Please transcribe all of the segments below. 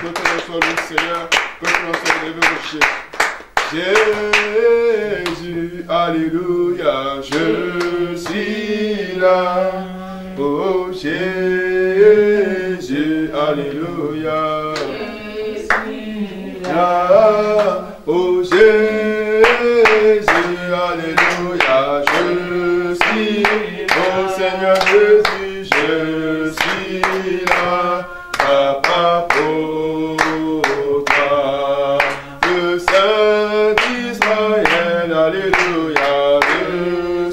Que ton nom soit loué, Seigneur. Que ton nom soit élevé, mon Jésus. Jésus, alléluia, je suis là. Oh Jésus, alléluia. Oh Jésus, alléluia, je suis. Oh Seigneur Jésus, je suis là. Papa pour toi. Le Saint d'Israël, alléluia, je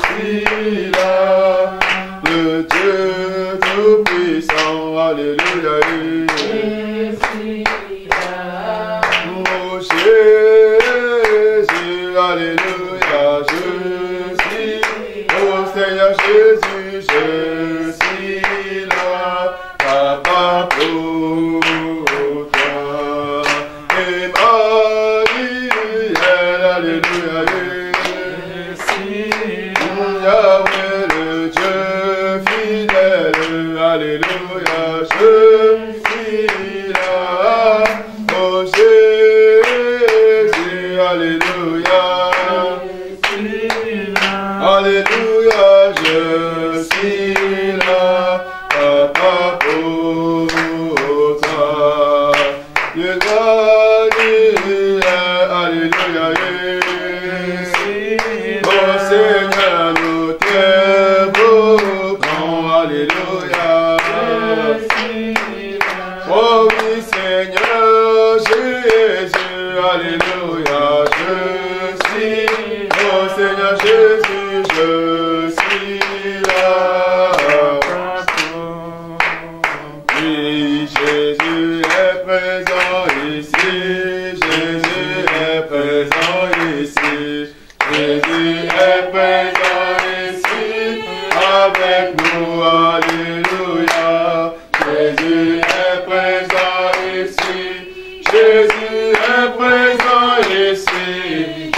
suis là. Le Dieu tout-puissant, alléluia. Jésus, alléluia, je suis, oh Seigneur Jésus, je suis là, Papa pour toi. Emmanuel, alléluia, Yahweh, le Dieu fidèle, alléluia, je suis là, oh Jésus, alléluia, alléluia, je suis là, Papa pour toi. Le alléluia, oh Seigneur, nous t'évoquons, alléluia. Oh oui, Seigneur Jésus, alléluia, je suis, oh Seigneur Jésus, je suis là. Oui, Jésus est présent ici, Jésus est présent ici, Jésus est présent ici, avec nous, alléluia. Jésus est présent ici, Jésus est présent ici,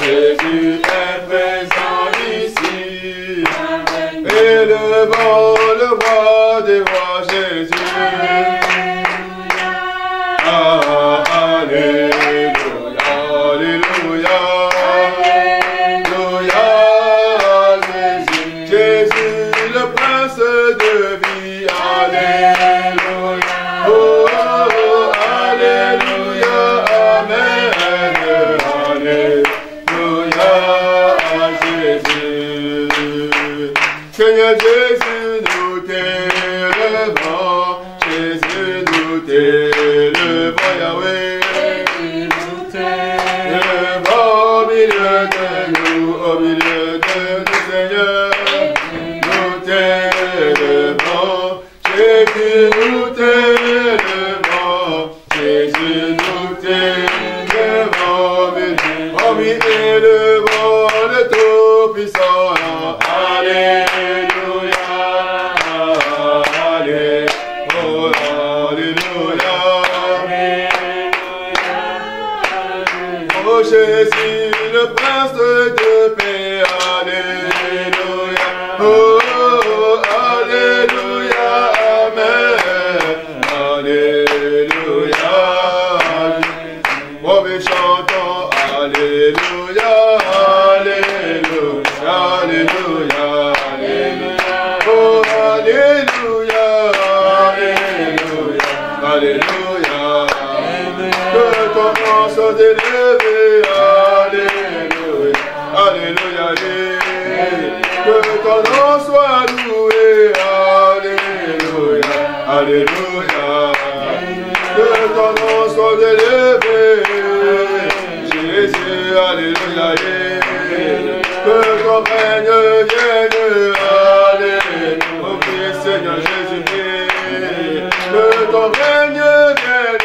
Jésus est présent ici. Élevons le roi des rois, Jésus. Alléluia, alléluia, alléluia, Jésus, Jésus le prince de vie, alléluia, oh, alléluia, amen, alléluia, Jésus. Seigneur Jésus, nous t'élevons, Jésus, nous t'élevons, Yahweh. Au milieu de nous, Seigneur, nous t'élevons, Jésus, nous t'élevons, Jésus, nous t'élevons, oh oui, élevons le Tout-Puissant, alléluia, alléluia, oh Jésus, le prince de paix, alléluia, oh, alléluia, amen, alléluia, oh mais chantons, alléluia, alléluia, alléluia, oh, alléluia, alléluia, alléluia, que ton nom soit élevé, alléluia, alléluia, que ton nom soit loué, alléluia, alléluia, que ton nom soit élevé, Jésus, alléluia, que ton règne vienne, alléluia, oh Christ, Seigneur Jésus-Christ, que ton règne vienne,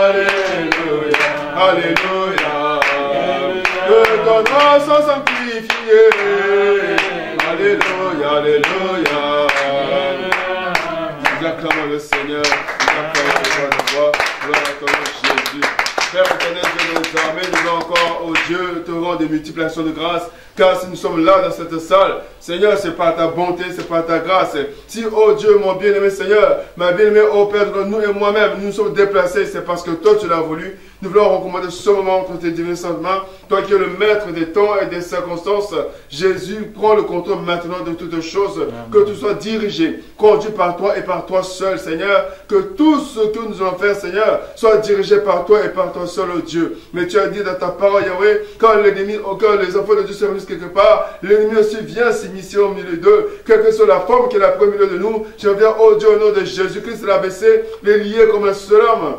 alléluia, alléluia, que ton nom soit sanctifié, alléluia, alléluia. Nous acclamons le Seigneur, nous acclamons le roi, gloire à ton nom Jésus. Père éternel, Dieu de nos armées, nous encore, oh Dieu, te rends des multiplications de grâce, car si nous sommes là dans cette salle, Seigneur, c'est par ta bonté, c'est par ta grâce. Si, oh Dieu, mon bien-aimé Seigneur, ma bien-aimée, oh Père, nous et moi-même, nous sommes déplacés, c'est parce que toi tu l'as voulu. Nous voulons recommander ce moment entre tes divins sentiments. Toi qui es le maître des temps et des circonstances, Jésus, prends le contrôle maintenant de toutes choses. Amen. Que tu sois dirigé, conduit par toi et par toi seul, Seigneur. Que tout ce que nous allons faire, Seigneur, soit dirigé par toi et par toi seul, oh Dieu. Mais tu as dit dans ta parole, Yahweh, quand l'ennemi, quand les enfants de Dieu se réunissent quelque part, l'ennemi aussi vient s'immiscer au milieu d'eux. Quelle que soit la forme qu'il a pris au milieu de nous, je viens, oh Dieu, au nom de Jésus-Christ, l'abaisser, les lier comme un seul homme.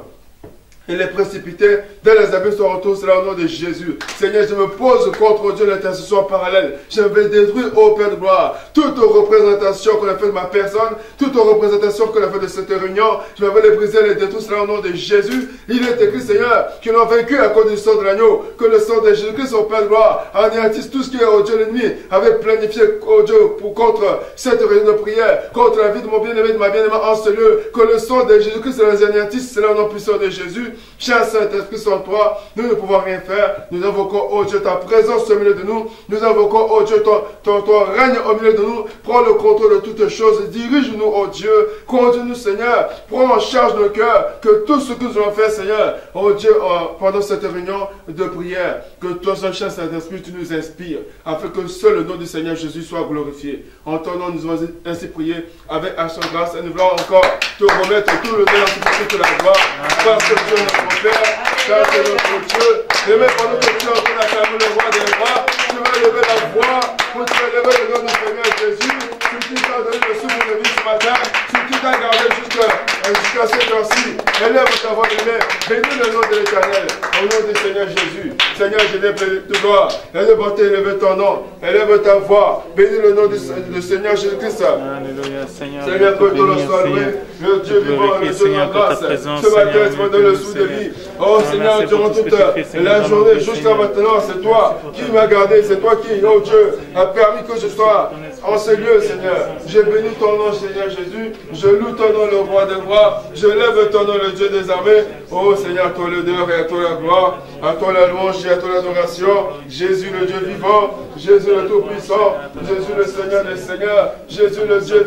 Et les précipiter dans les abysses de retour, c'est au nom de Jésus. Seigneur, je me pose contre Dieu l'intercession parallèle. Je vais détruire, ô Père de gloire, toute représentation qu'on a fait de ma personne, toute représentation qu'on a fait de cette réunion. Je vais les briser, les détruire, c'est au nom de Jésus. Il est écrit, Seigneur, qu'ils l'ont vaincu à cause du sang de l'agneau, que le sang de Jésus-Christ, ô Père de gloire, anéantisse tout ce qui est, ô Dieu, l'ennemi avait planifié, ô Dieu, contre cette réunion de prière, contre la vie de mon bien-aimé, de ma bien-aimée en ce lieu, que le sang de Jésus-Christ les anéantisse, c'est au nom puissant de Jésus. Cher Saint-Esprit, sans toi, nous ne pouvons rien faire. Nous invoquons, oh Dieu, ta présence au milieu de nous. Nous invoquons, oh Dieu, ton règne au milieu de nous. Prends le contrôle de toutes choses. Dirige-nous, oh Dieu. Conduis-nous, Seigneur. Prends en charge nos cœurs. Que tout ce que nous allons faire, Seigneur, oh Dieu, pendant cette réunion de prière, que toi, cher Saint-Esprit, tu nous inspires, afin que seul le nom du Seigneur Jésus soit glorifié. En ton nom, nous allons ainsi prier avec action grâce. Et nous voulons encore te remettre tout le bien, toute la gloire. Parce que Dieu est notre Père, car c'est notre Dieu. Et même pendant que tu es en train d'acclamer le roi des rois, tu vas lever la voix pour te lever le nom du Seigneur Jésus. C'est qui t'a donné le souffle de vie ce matin, c'est qui t'a gardé jusqu'à cette heure-ci. Élève ta voix de main, bénis le nom de l'Éternel, au nom du Seigneur Jésus. Seigneur, je l'ai de gloire, élève ton nom, élève ta voix, bénis le nom du Seigneur Jésus-Christ. Alléluia, Seigneur, que ton nom soit loué, le Dieu vivant, le Dieu de la grâce. Ce matin, tu m'as donné le souffle de vie. Oh Seigneur, durant toute la journée jusqu'à maintenant, c'est toi qui m'as gardé, c'est toi qui, oh Dieu, a permis que je sois en ce lieu, Seigneur. Je bénis ton nom, Seigneur Jésus. Je loue ton nom, le roi des rois. Je lève ton nom, le Dieu des armées. Oh Seigneur, à toi l'honneur et à toi la gloire, à toi la louange et à toi l'adoration. Jésus, le Dieu vivant, Jésus le Tout-Puissant, Jésus le Seigneur des Seigneurs, Jésus le Dieu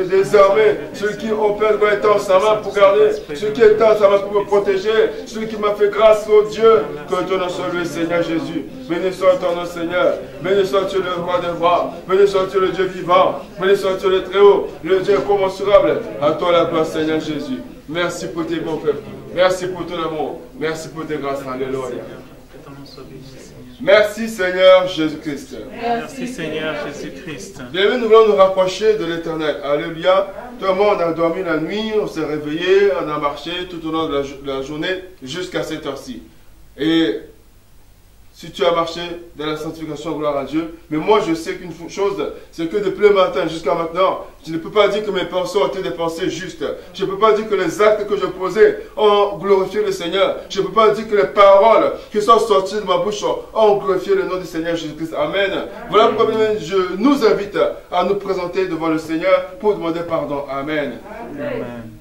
des armées, celui qui opère doit être en sa main pour garder, celui qui est en sa main pour me protéger, celui qui m'a fait grâce, au Dieu, que ton nom soit loué, Seigneur Jésus. Béni soit ton nom, Seigneur. Béni soit-tu le roi des rois. Béni soit-tu le Dieu vivant. Béni soit-tu le Très-Haut, le Dieu incommensurable. À toi la gloire, Seigneur Jésus. Merci pour tes bons peuples. Merci pour ton amour. Merci pour tes grâces. Alléluia. Merci Seigneur Jésus-Christ. Merci Seigneur Jésus-Christ. Bien, nous voulons nous rapprocher de l'Éternel. Alléluia. Tout le monde a dormi la nuit, on s'est réveillé, on a marché tout au long de la journée jusqu'à cette heure-ci. Et si tu as marché dans la sanctification, gloire à Dieu. Mais moi, je sais qu'une chose, c'est que depuis le matin jusqu'à maintenant, je ne peux pas dire que mes pensées ont été des pensées justes. Je ne peux pas dire que les actes que je posais ont glorifié le Seigneur. Je ne peux pas dire que les paroles qui sont sorties de ma bouche ont glorifié le nom du Seigneur Jésus-Christ. Amen. Voilà pourquoi je nous invite à nous présenter devant le Seigneur pour demander pardon. Amen. Amen.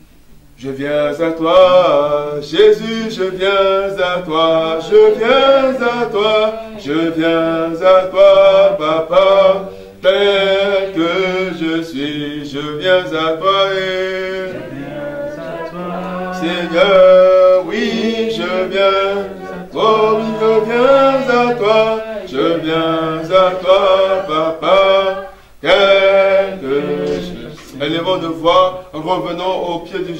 Je viens à toi, Jésus, je viens à toi, je viens à toi, je viens à toi, Papa, tel que je suis, je viens à toi, et Seigneur, oui, je viens, oh oui, je viens à toi, je viens à toi, Papa, tel que je suis. Élevons de voix, revenons au pied du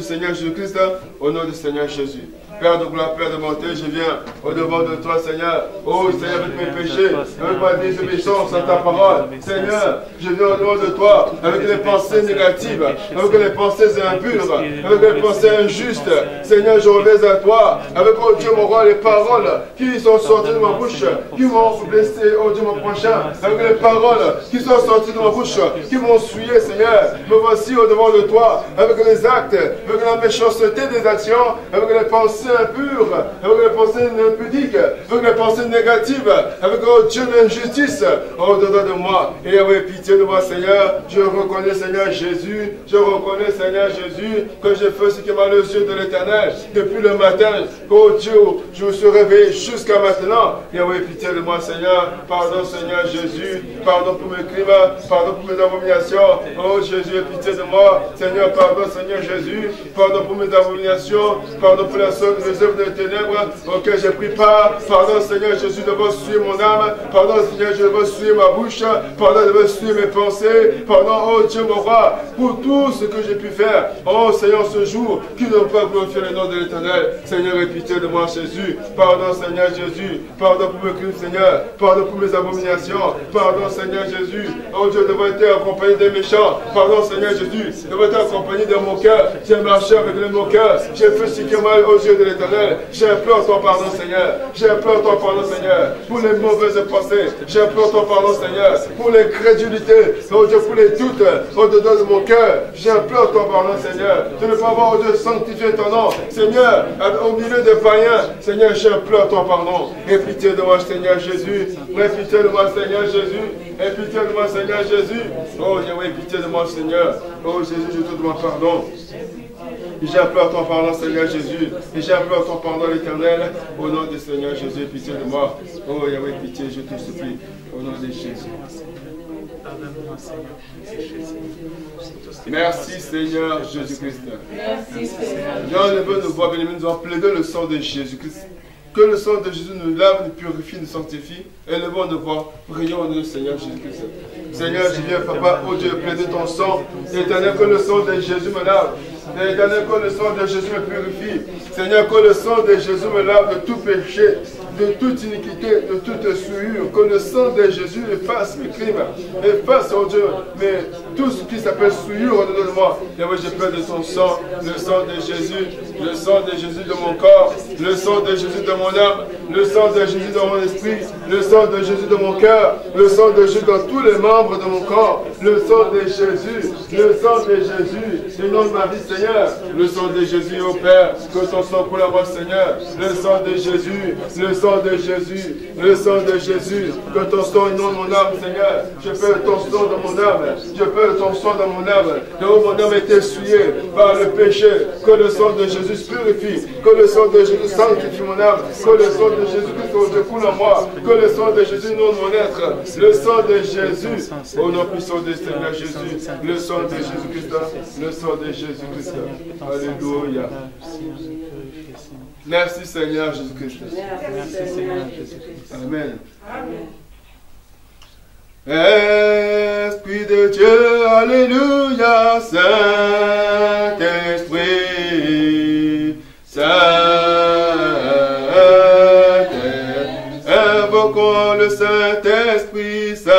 Seigneur Jésus-Christ, au nom du Seigneur Jésus. Père de gloire, Père de bonté, je viens au-devant de toi, Seigneur. Oh, Seigneur, avec mes péchés, avec ma désobéissance à ta parole. Seigneur, je viens au-devant de toi, avec les pensées négatives, avec les pensées impures, avec les pensées injustes. Seigneur, je reviens à toi, avec, oh Dieu, mon roi, les paroles qui sont sorties de ma bouche, qui m'ont blessé, oh Dieu, mon prochain, avec les paroles qui sont sorties de ma bouche, qui m'ont souillé, Seigneur. Me voici au-devant de toi, avec les actes, avec la méchanceté des actions, avec les pensées pensées impures, avec les pensées impudiques, avec les pensées négatives, avec, oh Dieu, l'injustice, au-dedans de moi. Et ayez pitié de moi, Seigneur. Je reconnais, Seigneur Jésus, je reconnais, Seigneur Jésus, que j'ai fait ce qui m'a les yeux de l'Éternel depuis le matin. Oh Dieu, je me suis réveillé jusqu'à maintenant. Et ayez pitié de moi, Seigneur. Pardon, Seigneur Jésus. Pardon pour mes crimes, pardon pour mes abominations. Oh Jésus, aie pitié de moi. Seigneur, pardon, Seigneur Jésus. Pardon pour mes abominations. Pardon pour les œuvres de ténèbres auxquelles j'ai pris part. Pardon, Seigneur Jésus, de vous suivre mon âme. Pardon, Seigneur, je veux suivre ma bouche. Pardon, de vous suivre mes pensées. Pardon, oh Dieu, mon roi, pour tout ce que j'ai pu faire. Oh Seigneur, ce jour, qui ne peut pas glorifier le nom de l'Éternel. Seigneur, aie pitié de moi, Jésus. Pardon, Seigneur Jésus. Pardon pour mes crimes, Seigneur. Pardon pour mes abominations. Pardon, Seigneur Jésus. Oh Dieu, de vous être accompagné des méchants. Pardon, Seigneur Jésus. De vous être accompagné de mon cœur. J'ai marché avec mon cœur. J'ai fait ce qui est mal aux yeux de l'Éternel. J'implore ton pardon, Seigneur. J'implore ton pardon, Seigneur. Pour les mauvaises pensées. J'implore ton pardon, Seigneur. Pour les crédulités. Oh Dieu, pour les doutes au-dedans de mon cœur. J'implore ton pardon, Seigneur. De ne pas avoir, oh Dieu, sanctifier ton nom. Seigneur, au milieu des païens. Seigneur, j'implore ton pardon. Aie pitié de moi, Seigneur Jésus. Aie pitié de moi, Seigneur Jésus. Aie pitié de moi, Seigneur Jésus. Oh Dieu, aie pitié de moi, Seigneur. Oh Jésus, je te demande pardon. J'implore ton pardon, Seigneur Jésus. Et j'implore ton pardon, l'Éternel. Au nom du Seigneur Jésus, pitié de moi. Oh Yahweh, pitié, je te supplie. Au nom de Jésus. Merci Seigneur Jésus-Christ. Nous enlevons nos voix, bien-aimés, nous avons plaidé le sang de Jésus-Christ. Que le sang de Jésus nous lave, nous purifie, nous sanctifie. Élevons nos voix, prions au nom du Seigneur Jésus-Christ. Seigneur, je viens, Papa, oh Dieu, plaider ton sang. Éternel, que le sang de Jésus me lave. Éternel, que le sang de Jésus me purifie. Seigneur, que le sang de Jésus me lave de tout péché, de toute iniquité, de toute souillure. Que le sang de Jésus efface mes crimes. Efface, oh Dieu, mais tout ce qui s'appelle souillure au-dedans de moi. Et oui, je plaide de ton sang, le sang de Jésus, le sang de Jésus de mon corps, le sang de Jésus de mon âme, le sang de Jésus dans mon esprit, le sang de Jésus de mon cœur, le sang de Jésus dans tous les membres de mon corps, le sang de Jésus, le sang de Jésus, le nom de ma vie, Seigneur, le sang de Jésus, ô Père, que ton sang coule à moi, Seigneur, le sang de Jésus, le sang de Jésus, le sang de Jésus, que ton sang inonde mon âme, Seigneur, je peux ton sang dans mon âme, je peux ton sang dans mon âme, là où mon âme est essuyée par le péché, que le sang de Jésus purifie, que le sang de Jésus sanctifie mon âme, que le sang de Jésus coule en moi, que le sang de Jésus inonde mon être, le sang de Jésus, au nom puissant du Seigneur Jésus, le sang de Jésus-Christ, le sang de Jésus-Christ. Alléluia. Merci Seigneur Jésus-Christ. Merci Seigneur Jésus. Amen. Esprit de Dieu, alléluia, Saint-Esprit, invoquons le Saint-Esprit, Saint-Esprit,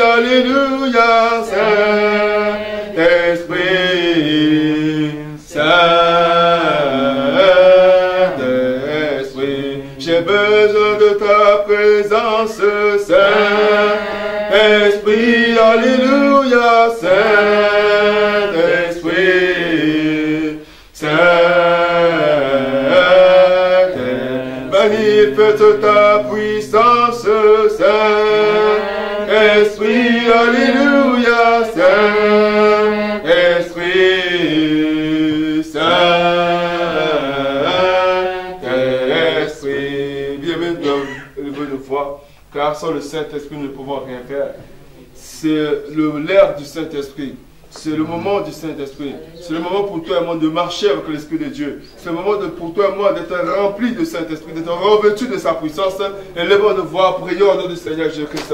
alléluia, Saint-Esprit, Saint-Esprit, j'ai besoin de ta présence, Saint-Esprit, alléluia, Saint-Esprit, Saint-Esprit, manifeste ta puissance, Saint-Esprit, alléluia, Saint-Esprit, Saint-Esprit, bienvenue dans le vœu de foi, car sans le Saint-Esprit nous ne pouvons rien faire. C'est l'air du Saint-Esprit. C'est le moment du Saint-Esprit. C'est le moment pour toi et moi de marcher avec l'Esprit de Dieu. C'est le moment pour toi et moi d'être rempli du Saint-Esprit, d'être revêtu de sa puissance. Et levons nos voix, prions au nom du Seigneur Jésus-Christ.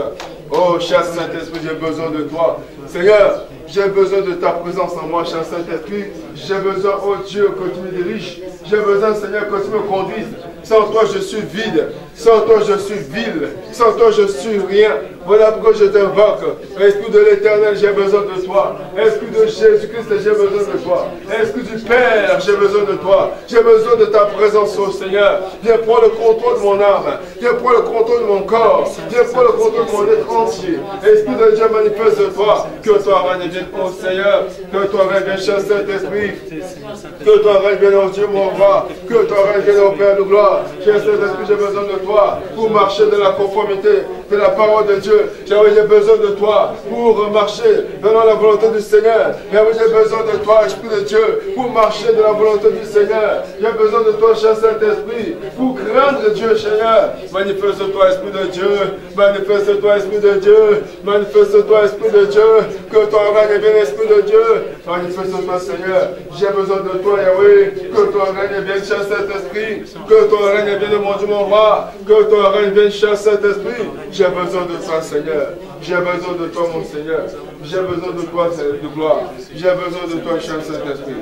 Oh, cher Saint-Esprit, j'ai besoin de toi. Seigneur, j'ai besoin de ta présence en moi, cher Saint-Esprit. J'ai besoin, oh Dieu, que tu me diriges. J'ai besoin, Seigneur, que tu me conduises. Sans toi, je suis vide. Sans toi, je suis vil. Sans toi, je suis rien. Voilà pourquoi je t'invoque. Esprit de l'Éternel, j'ai besoin de toi. Esprit de Jésus-Christ, j'ai besoin de toi. Esprit du Père, j'ai besoin de toi. J'ai besoin de ta présence, oh Seigneur. Viens prendre le contrôle de mon âme. Viens prendre le contrôle de mon corps. Viens prendre le contrôle de mon être entier. Esprit de Dieu, manifeste de toi. Que toi règne, vienne, oh Seigneur. Que toi règne, cher Saint-Esprit. Saint-Esprit. Que ton règne vienne, ô Dieu, mon roi. Que ton règne vienne, ô Père de gloire. Cher Saint-Esprit, j'ai besoin de toi pour marcher dans la conformité de la parole de Dieu. J'ai besoin de toi pour marcher dans la volonté du Seigneur. J'ai besoin de toi, Esprit de Dieu, pour marcher dans la volonté du Seigneur. J'ai besoin de toi, cher Saint-Esprit, pour craindre Dieu, Seigneur. Manifeste-toi, Esprit de Dieu. Manifeste-toi, Esprit de Dieu. Manifeste-toi, Esprit de Dieu. Que ton règne vienne, Esprit de Dieu. Manifeste-toi, Seigneur. J'ai besoin de toi, Yahweh. Que ton règne vienne, cher Saint-Esprit. Que ton règne vienne, mon Dieu, mon roi. Que ton règne vienne, cher Saint-Esprit. J'ai besoin de toi, Seigneur. J'ai besoin de toi, mon Seigneur. J'ai besoin de toi, de gloire. J'ai besoin de toi, cher Saint-Esprit.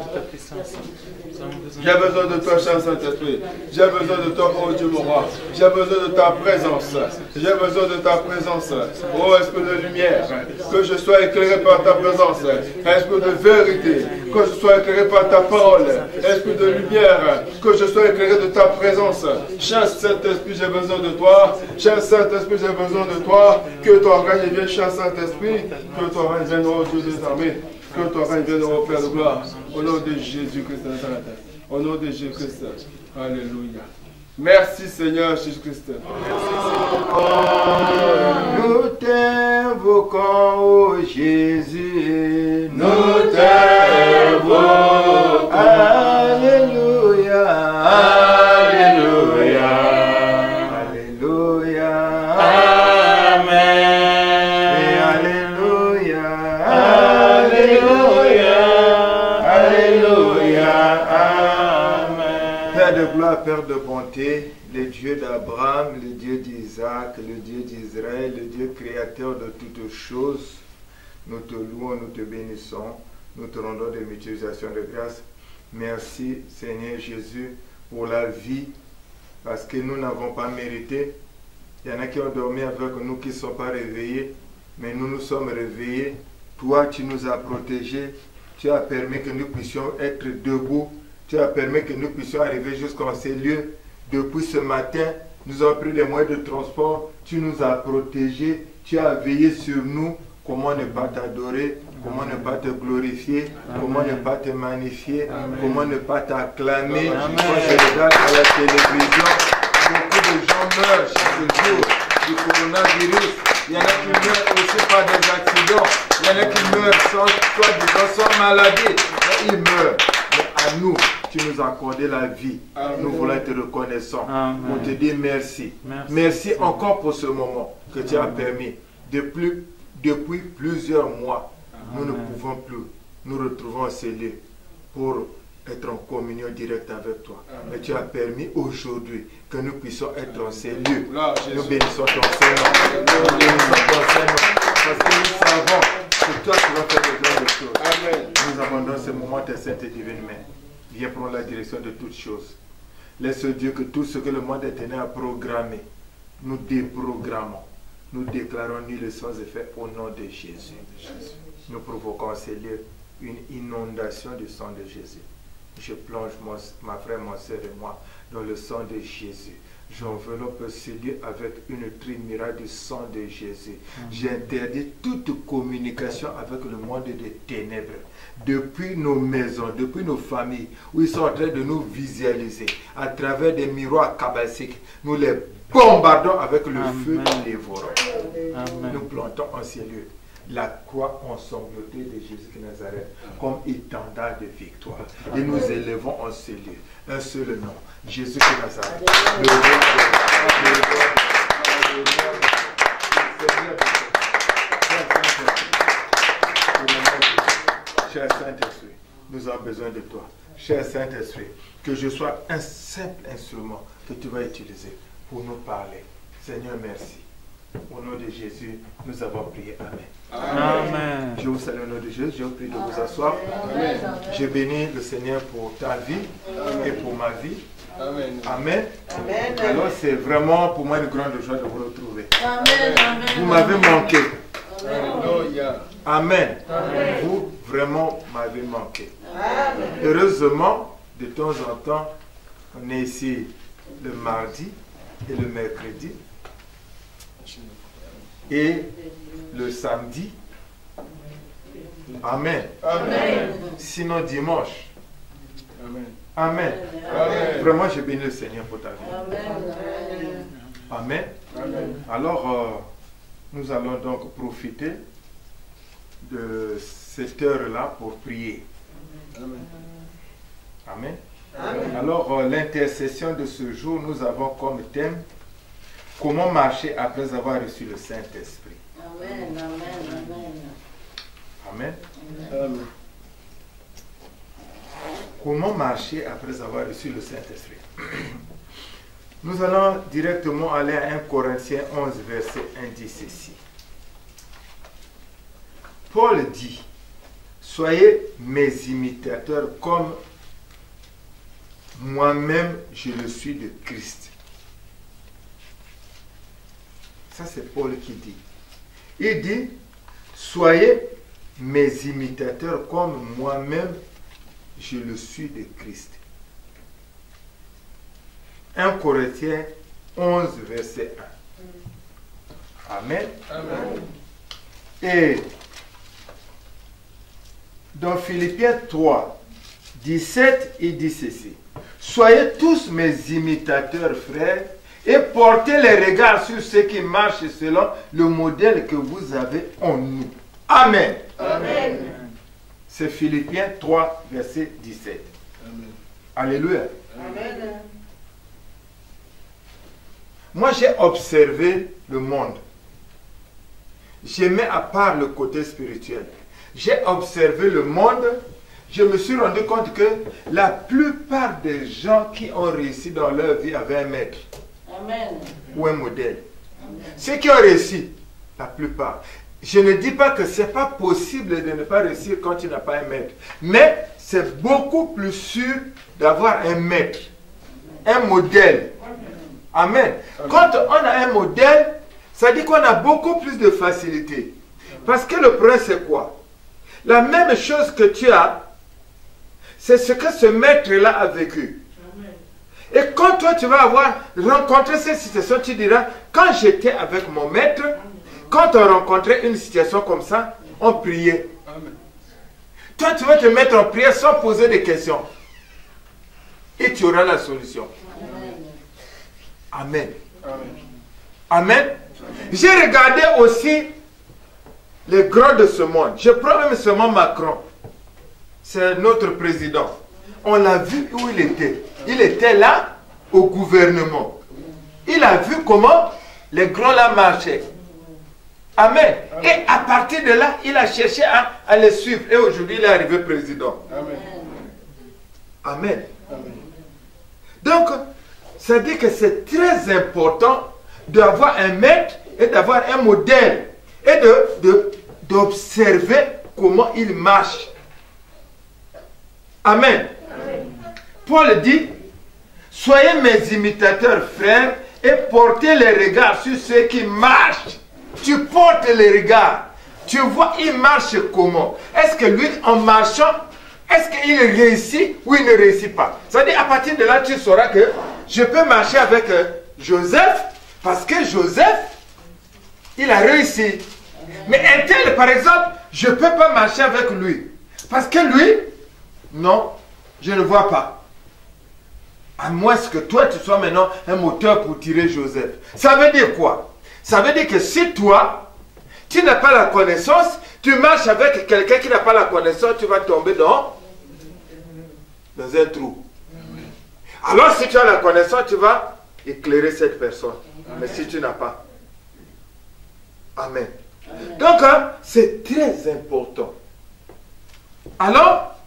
J'ai besoin de toi, cher Saint-Esprit. J'ai besoin de toi, oh Dieu, mon roi. J'ai besoin de ta présence. J'ai besoin de ta présence. Oh Esprit de lumière, que je sois éclairé par ta présence. Esprit de vérité, que je sois éclairé par ta parole. Esprit de lumière, que je sois éclairé de ta présence. Cher Saint-Esprit, j'ai besoin de toi. Cher Saint-Esprit, j'ai besoin de toi. Que ton règne vienne, cher Saint-Esprit. Que ton règne vienne, oh Dieu des armées. Que ton règne vienne, oh Père de gloire. Au nom de Jésus-Christ de Nazareth. Au nom de Jésus-Christ. Alléluia. Merci Seigneur Jésus-Christ. Nous t'invoquons, oh Jésus. Nous t'invoquons. Alléluia. Alléluia. Alléluia. Amen. Et alléluia. Alléluia. Alléluia. Amen. Père de gloire, Père de bonté, le Dieu d'Abraham, le Dieu d'Isaac, le Dieu d'Israël, le Dieu créateur de toutes choses, nous te louons, nous te bénissons, nous te rendons des utilisations de grâce. Merci Seigneur Jésus pour la vie, parce que nous n'avons pas mérité. Il y en a qui ont dormi avec nous, qui ne sont pas réveillés, mais nous nous sommes réveillés. Toi, tu nous as protégés, tu as permis que nous puissions être debout, tu as permis que nous puissions arriver jusqu'en ces lieux. Depuis ce matin, nous avons pris les moyens de transport, tu nous as protégés, tu as veillé sur nous. Comment ne pas t'adorer, comment ne pas te glorifier, comment ne pas te magnifier, comment ne pas t'acclamer. Quand je regarde à la télévision, beaucoup de gens meurent chaque jour du coronavirus. Il y en a qui meurent aussi par des accidents. Il y en a qui meurent sans maladie. Mais ils meurent. Mais à nous, tu nous as accordé la vie. Amen. Nous voulons être reconnaissants. Amen. On te dit merci. Merci encore pour ce moment que tu as permis. Depuis plusieurs mois, nous ne pouvons plus nous retrouver en ces lieux pour être en communion directe avec toi. Mais tu as permis aujourd'hui que nous puissions être en ces lieux. Nous bénissons ton Seigneur. Nous bénissons ton Seigneur. Parce que nous savons que toi tu vas faire de grandes choses. Amen. Nous abandonnons ce moment tes saintes et divines mains. Viens prendre la direction de toutes choses. Laisse Dieu que tout ce que le monde est tenu à programmer, nous déprogrammons. Nous déclarons nul le sans effet au nom de Jésus. Nous provoquons en ces lieux une inondation du sang de Jésus. Je plonge ma frère, mon soeur et moi dans le sang de Jésus. J'enveloppe ce lieu avec une triumvirat du sang de Jésus. J'interdis toute communication avec le monde des ténèbres. Depuis nos maisons, depuis nos familles, où ils sont en train de nous visualiser, à travers des miroirs kabbalistiques, nous les bombardons avec le feu dévorant. Nous plantons en ces lieux la croix ensanglantée de Jésus de Nazareth comme étendard de victoire. Et nous élevons en ces lieux un seul nom, Jésus de Nazareth. Le roi Cher Saint-Esprit, nous avons besoin de toi. Cher Saint-Esprit, que je sois un simple instrument que tu vas utiliser pour nous parler. Seigneur, merci. Au nom de Jésus, nous avons prié. Amen. Amen. Je vous salue au nom de Jésus. Je vous prie de vous asseoir. Amen. Je bénis le Seigneur pour ta vie. Amen. Et pour ma vie. Amen. Amen. Amen. Alors c'est vraiment pour moi une grande joie de vous retrouver. Amen. Vous m'avez manqué. Amen. Amen. Vous vraiment m'avez manqué. Amen. Heureusement, de temps en temps, on est ici le mardi et le mercredi. Et le samedi. Amen. Amen. Sinon dimanche, Amen. Amen. Vraiment, je bénis le Seigneur pour ta vie. Amen. Amen. Amen. Alors, nous allons donc profiter de cette heure-là pour prier. Amen. Amen. Amen. Alors, l'intercession de ce jour, nous avons comme thème comment marcher après avoir reçu le Saint-Esprit. Amen. Amen. Amen. Amen. Comment marcher après avoir reçu le Saint-Esprit? Nous allons directement aller à 1 Corinthiens 11, verset 1 dit ceci. Paul dit, soyez mes imitateurs comme moi-même je le suis de Christ. Ça c'est Paul qui dit. Il dit, soyez mes imitateurs comme moi-même je le suis de Christ. 1 Corinthiens 11, verset 1. Amen. Amen. Et dans Philippiens 3, 17, il dit ceci. Soyez tous mes imitateurs, frères, et portez les regards sur ceux qui marchent selon le modèle que vous avez en nous. Amen. Amen. C'est Philippiens 3, verset 17. Amen. Alléluia. Amen. Moi, j'ai observé le monde. J'ai mis à part le côté spirituel. J'ai observé le monde. Je me suis rendu compte que la plupart des gens qui ont réussi dans leur vie avaient un maître Amen. ou un modèle. Ceux qui ont réussi, la plupart. Je ne dis pas que ce n'est pas possible de ne pas réussir quand tu n'as pas un maître. Mais c'est beaucoup plus sûr d'avoir un maître, un modèle. Amen. Quand on a un modèle, ça dit qu'on a beaucoup plus de facilité. Parce que le problème, c'est quoi? La même chose que tu as, c'est ce que ce maître-là a vécu. Et quand toi, tu vas avoir rencontré cette situation, tu diras, quand j'étais avec mon maître, quand on rencontrait une situation comme ça, on priait. Amen. Toi, tu vas te mettre en prière sans poser de questions. Et tu auras la solution. Amen. Amen. Amen. J'ai regardé aussi les grands de ce monde. Je prends même seulement Macron. C'est notre président. On l'a vu où il était. Il était là au gouvernement. Il a vu comment les grands là marchaient. Amen. Et à partir de là, il a cherché à les suivre. Et aujourd'hui, il est arrivé président. Amen. Amen. Amen. Donc, ça dit que c'est très important d'avoir un maître et d'avoir un modèle et d'observer comment il marche. Amen. Paul dit, soyez mes imitateurs, frères, et portez les regards sur ceux qui marchent. Tu portes les regards. Tu vois, il marche comment? Est-ce que lui, en marchant, est-ce qu'il réussit ou il ne réussit pas? C'est-à-dire, à partir de là, tu sauras que je peux marcher avec Joseph, parce que Joseph, il a réussi. Mais un tel, par exemple, je ne peux pas marcher avec lui. Parce que lui, non, je ne vois pas. À moins que toi, tu sois maintenant un moteur pour tirer Joseph. Ça veut dire quoi? Ça veut dire que si toi, tu n'as pas la connaissance, tu marches avec quelqu'un qui n'a pas la connaissance, tu vas tomber dans un trou. Alors si tu as la connaissance, tu vas éclairer cette personne. Mais si tu n'as pas. Amen. Donc, c'est très important. Alors,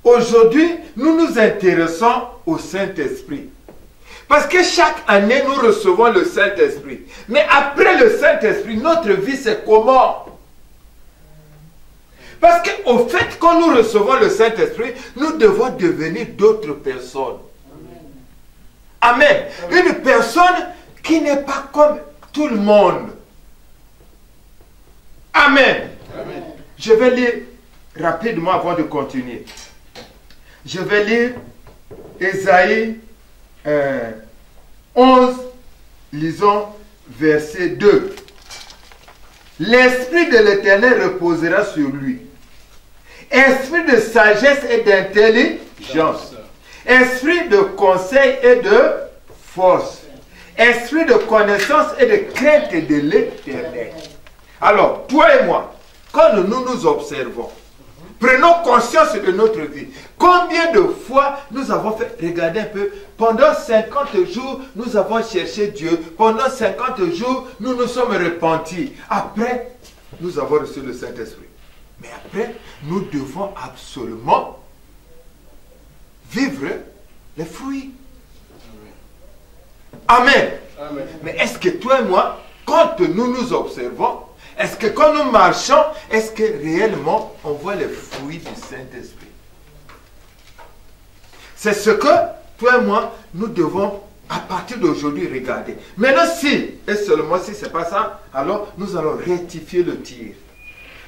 aujourd'hui, nous nous intéressons au Saint-Esprit. Parce que chaque année, nous recevons le Saint-Esprit. Mais après le Saint-Esprit, notre vie, c'est comment? Parce qu'au fait, quand nous recevons le Saint-Esprit, nous devons devenir d'autres personnes. Amen. Une personne qui n'est pas comme tout le monde. Amen. Amen. Je vais lire rapidement avant de continuer. Je vais lire Ésaïe 11, lisons verset 2. L'Esprit de l'Éternel reposera sur lui. Esprit de sagesse et d'intelligence. esprit de conseil et de force, esprit de connaissance et de crainte de l'Éternel. Alors, toi et moi, quand nous nous observons, prenons conscience de notre vie. Combien de fois nous avons fait, regardez un peu, pendant 50 jours, nous avons cherché Dieu. Pendant 50 jours, nous nous sommes repentis. Après, nous avons reçu le Saint-Esprit. Mais après, nous devons absolument vivre les fruits. Amen. Amen. Mais est-ce que toi et moi, quand nous nous observons, est-ce que quand nous marchons, est-ce que réellement on voit les fruits du Saint-Esprit? C'est ce que toi et moi, nous devons à partir d'aujourd'hui regarder. Maintenant, si, et seulement si ce n'est pas ça, alors nous allons rectifier le tir.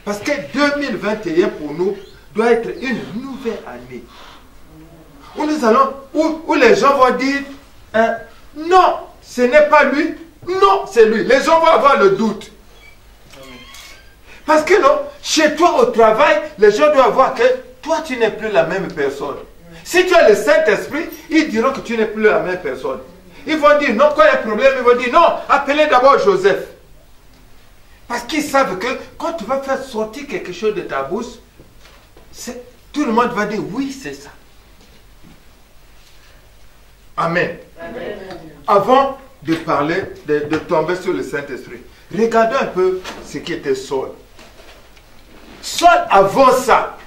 Parce que 2021 pour nous doit être une nouvelle année. Où nous allons, où les gens vont dire, hein, non, ce n'est pas lui, non, c'est lui. Les gens vont avoir le doute. Parce que non, chez toi au travail, les gens doivent voir que toi tu n'es plus la même personne. Si tu as le Saint-Esprit, ils diront que tu n'es plus la même personne. Ils vont dire non, quand il y a un problème, ils vont dire non, appelez d'abord Joseph. Parce qu'ils savent que quand tu vas faire sortir quelque chose de ta bouche, tout le monde va dire oui, c'est ça. Amen. Amen. Avant de parler, de tomber sur le Saint-Esprit, regardons un peu ce qui était Saul. Saul, avant ça,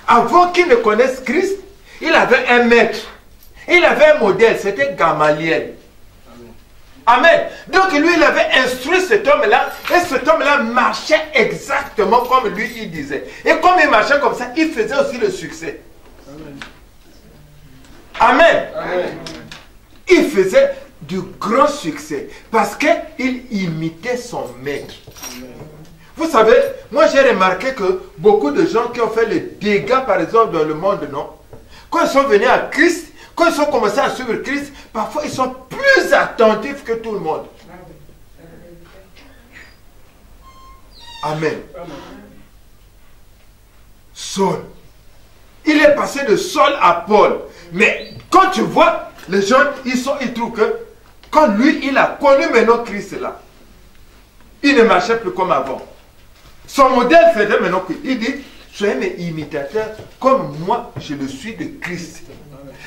avant qu'il ne connaisse Christ, il avait un maître, il avait un modèle, c'était Gamaliel. Amen. Donc lui, il avait instruit cet homme-là, et cet homme-là marchait exactement comme lui, il disait. Et comme il marchait comme ça, il faisait aussi le succès. Amen. Amen. Il faisait du grand succès parce qu'il imitait son maître. Vous savez, moi j'ai remarqué que beaucoup de gens qui ont fait les dégâts, par exemple, dans le monde, non, quand ils sont venus à Christ, quand ils ont commencé à suivre Christ, parfois ils sont plus attentifs que tout le monde. Amen. Saul. Il est passé de Saul à Paul. Mais quand tu vois, les gens, ils trouvent que quand lui, il a connu maintenant Christ là, il ne marchait plus comme avant. Son modèle faisait maintenant que, il dit, soyez mes imitateurs comme moi, je le suis de Christ.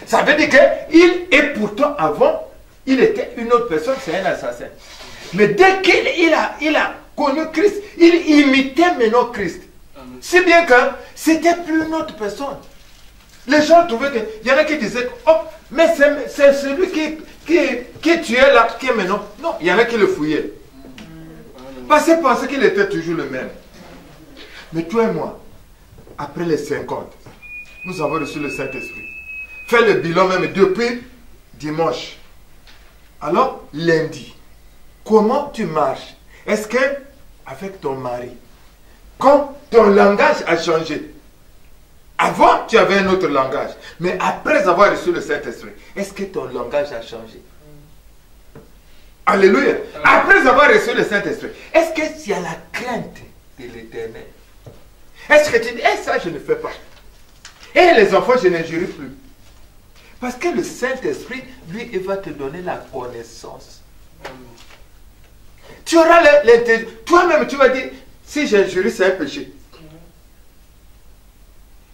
Ça veut dire qu'il est pourtant avant, il était une autre personne, c'est un assassin. Mais dès qu'il a connu Christ, il imitait maintenant Christ. Si bien que c'était plus une autre personne. Les gens trouvaient que, il y en a qui disaient, oh, mais c'est celui qui tuait là, qui est maintenant. Non, il y en a qui le fouillaient. Parce qu'ils pensaient qu'il était toujours le même. Mais toi et moi, après les 50, nous avons reçu le Saint-Esprit. Fais le bilan même depuis dimanche. Alors, lundi, comment tu marches? Est-ce que, avec ton mari, quand ton langage a changé, avant, tu avais un autre langage. Mais après avoir reçu le Saint-Esprit, est-ce que ton langage a changé? Alléluia. Après avoir reçu le Saint-Esprit, est-ce que tu as la crainte de l'Éternel? Est-ce que tu dis, eh, ça je ne fais pas. Et les enfants, je n'injurie plus. Parce que le Saint-Esprit, lui, il va te donner la connaissance. Tu auras l'intelligence. Toi-même, tu vas dire, si j'injurie, c'est un péché.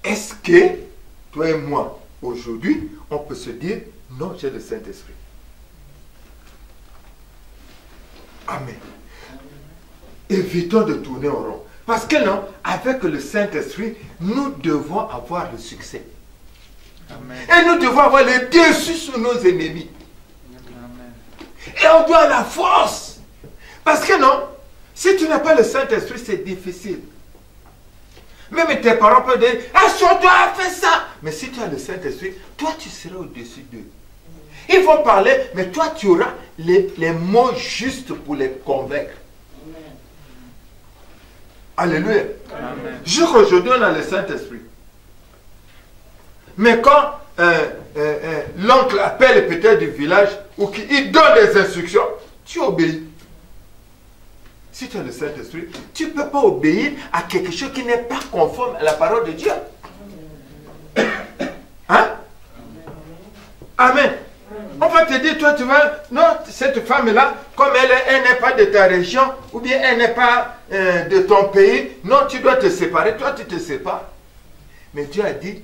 Est-ce que, toi et moi, aujourd'hui, on peut se dire, non, j'ai le Saint-Esprit. Amen. Évitons de tourner en rond. Parce que non, avec le Saint-Esprit, nous devons avoir le succès. Amen. Et nous devons avoir le dessus sur nos ennemis. Amen. Et on doit la force. Parce que non, si tu n'as pas le Saint-Esprit, c'est difficile. Même tes parents peuvent dire, assure-toi, fais ça. Mais si tu as le Saint-Esprit, toi tu seras au-dessus d'eux. Ils vont parler, mais toi tu auras les mots justes pour les convaincre. Alléluia. Amen. Jusqu'aujourd'hui, on a le Saint-Esprit. Mais quand l'oncle appelle peut-être du village ou qu'il donne des instructions, tu obéis. Si tu as le Saint-Esprit, tu ne peux pas obéir à quelque chose qui n'est pas conforme à la parole de Dieu. Hein? Amen. On va te dire, toi tu vas, non, cette femme-là, comme elle n'est pas de ta région, ou bien elle n'est pas de ton pays, non, tu dois te séparer, toi tu te sépares. Mais Dieu a dit,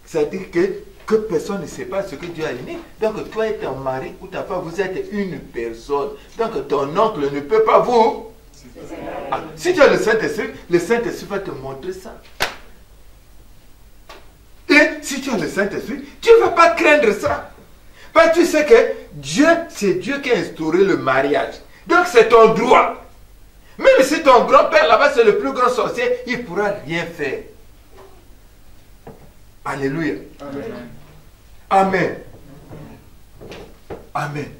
ça dit que personne ne sait pas ce que Dieu a uni. Donc toi et ton mari ou ta femme, vous êtes une personne. Donc ton oncle ne peut pas vous. Ah, si tu as le Saint-Esprit va te montrer ça. Et si tu as le Saint-Esprit, tu ne vas pas craindre ça. Parce que tu sais que Dieu, c'est Dieu qui a instauré le mariage. Donc c'est ton droit. Même si ton grand-père là-bas c'est le plus grand sorcier, il ne pourra rien faire. Alléluia. Amen. Amen. Amen.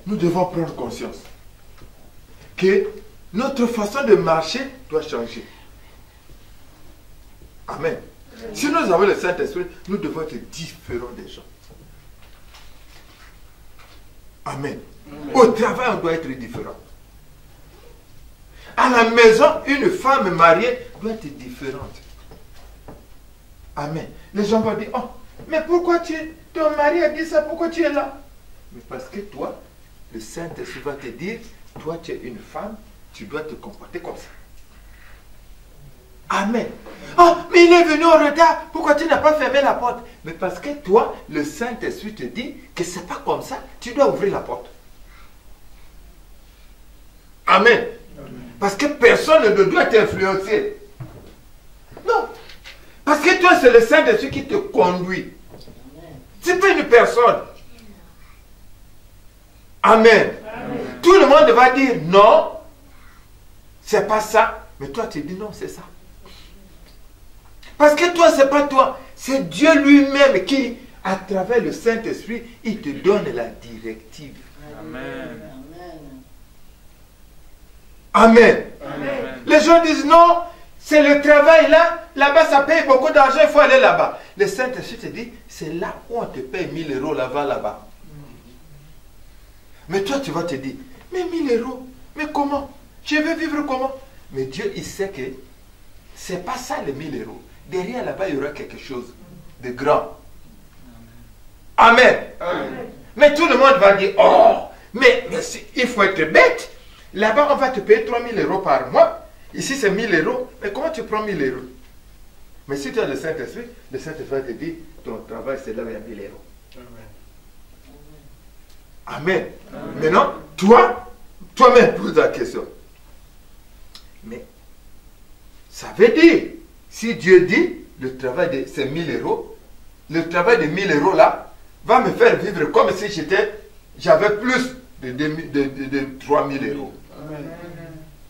Nous devons prendre conscience que notre façon de marcher doit changer. Amen. Si nous avons le Saint-Esprit, nous devons être différents des gens. Amen. Au travail, on doit être différent. À la maison, une femme mariée doit être différente. Amen. Les gens vont dire, oh, mais pourquoi ton mari a dit ça, pourquoi tu es là? Mais parce que toi, le Saint-Esprit va te dire, toi tu es une femme, tu dois te comporter comme ça. Amen. Oh, mais il est venu en retard, pourquoi tu n'as pas fermé la porte? Mais parce que toi, le Saint-Esprit te dit que ce n'est pas comme ça, tu dois ouvrir la porte. Amen. Parce que personne ne doit t'influencer. Non. Parce que toi, c'est le Saint-Esprit qui te conduit. C'est pas une personne. Amen. Amen. Tout le monde va dire non, c'est pas ça. Mais toi, tu dis non, c'est ça. Parce que toi, c'est pas toi. C'est Dieu lui-même qui, à travers le Saint-Esprit, il te donne la directive. Amen. Amen. Amen. Les gens disent non, c'est le travail là, là-bas ça paye beaucoup d'argent, il faut aller là-bas. Le Saint-Esprit te dit, c'est là où on te paye 1000 € là-bas. Mais toi tu vas te dire, mais 1000 €, mais comment? Je vais vivre comment? Mais Dieu il sait que c'est pas ça les 1000 €. Derrière là-bas il y aura quelque chose de grand. Amen. Amen. Mais tout le monde va dire, oh, mais il faut être bête. Là-bas, on va te payer 3000 € par mois. Ici, c'est 1000 €. Mais comment tu prends 1000 €? Mais si tu as le Saint-Esprit va te dire, ton travail, c'est là où il y a 1000 €. Amen. Amen. Maintenant, toi-même, pose la question. Mais, ça veut dire, si Dieu dit, le travail de ces 1000 €, le travail de 1000 € là, va me faire vivre comme si j'avais plus de 3000 €. Amen.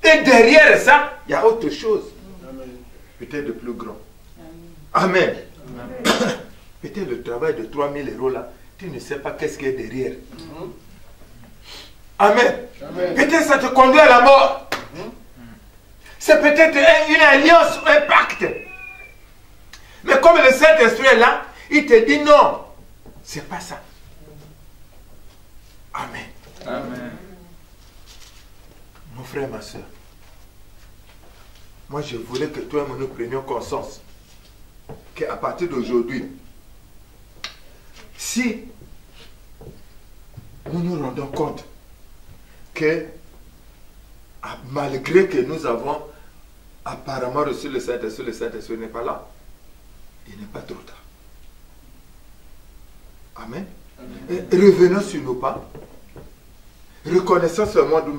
Et derrière ça, il y a autre chose. Peut-être de plus grand. Amen. Amen. Peut-être le travail de 3000 € là, tu ne sais pas qu'est-ce qu'il y a derrière. Amen. Amen. Peut-être ça te conduit à la mort. C'est peut-être une alliance ou un pacte. Mais comme le Saint-Esprit est là, il te dit non. C'est pas ça. Amen. Amen. Mon frère, ma soeur, moi je voulais que toi et moi nous prenions conscience qu'à partir d'aujourd'hui, si nous nous rendons compte que malgré que nous avons apparemment reçu le Saint-Esprit n'est pas là, il n'est pas trop tard. Amen. Et revenons sur nos pas. Reconnaissant ce monde où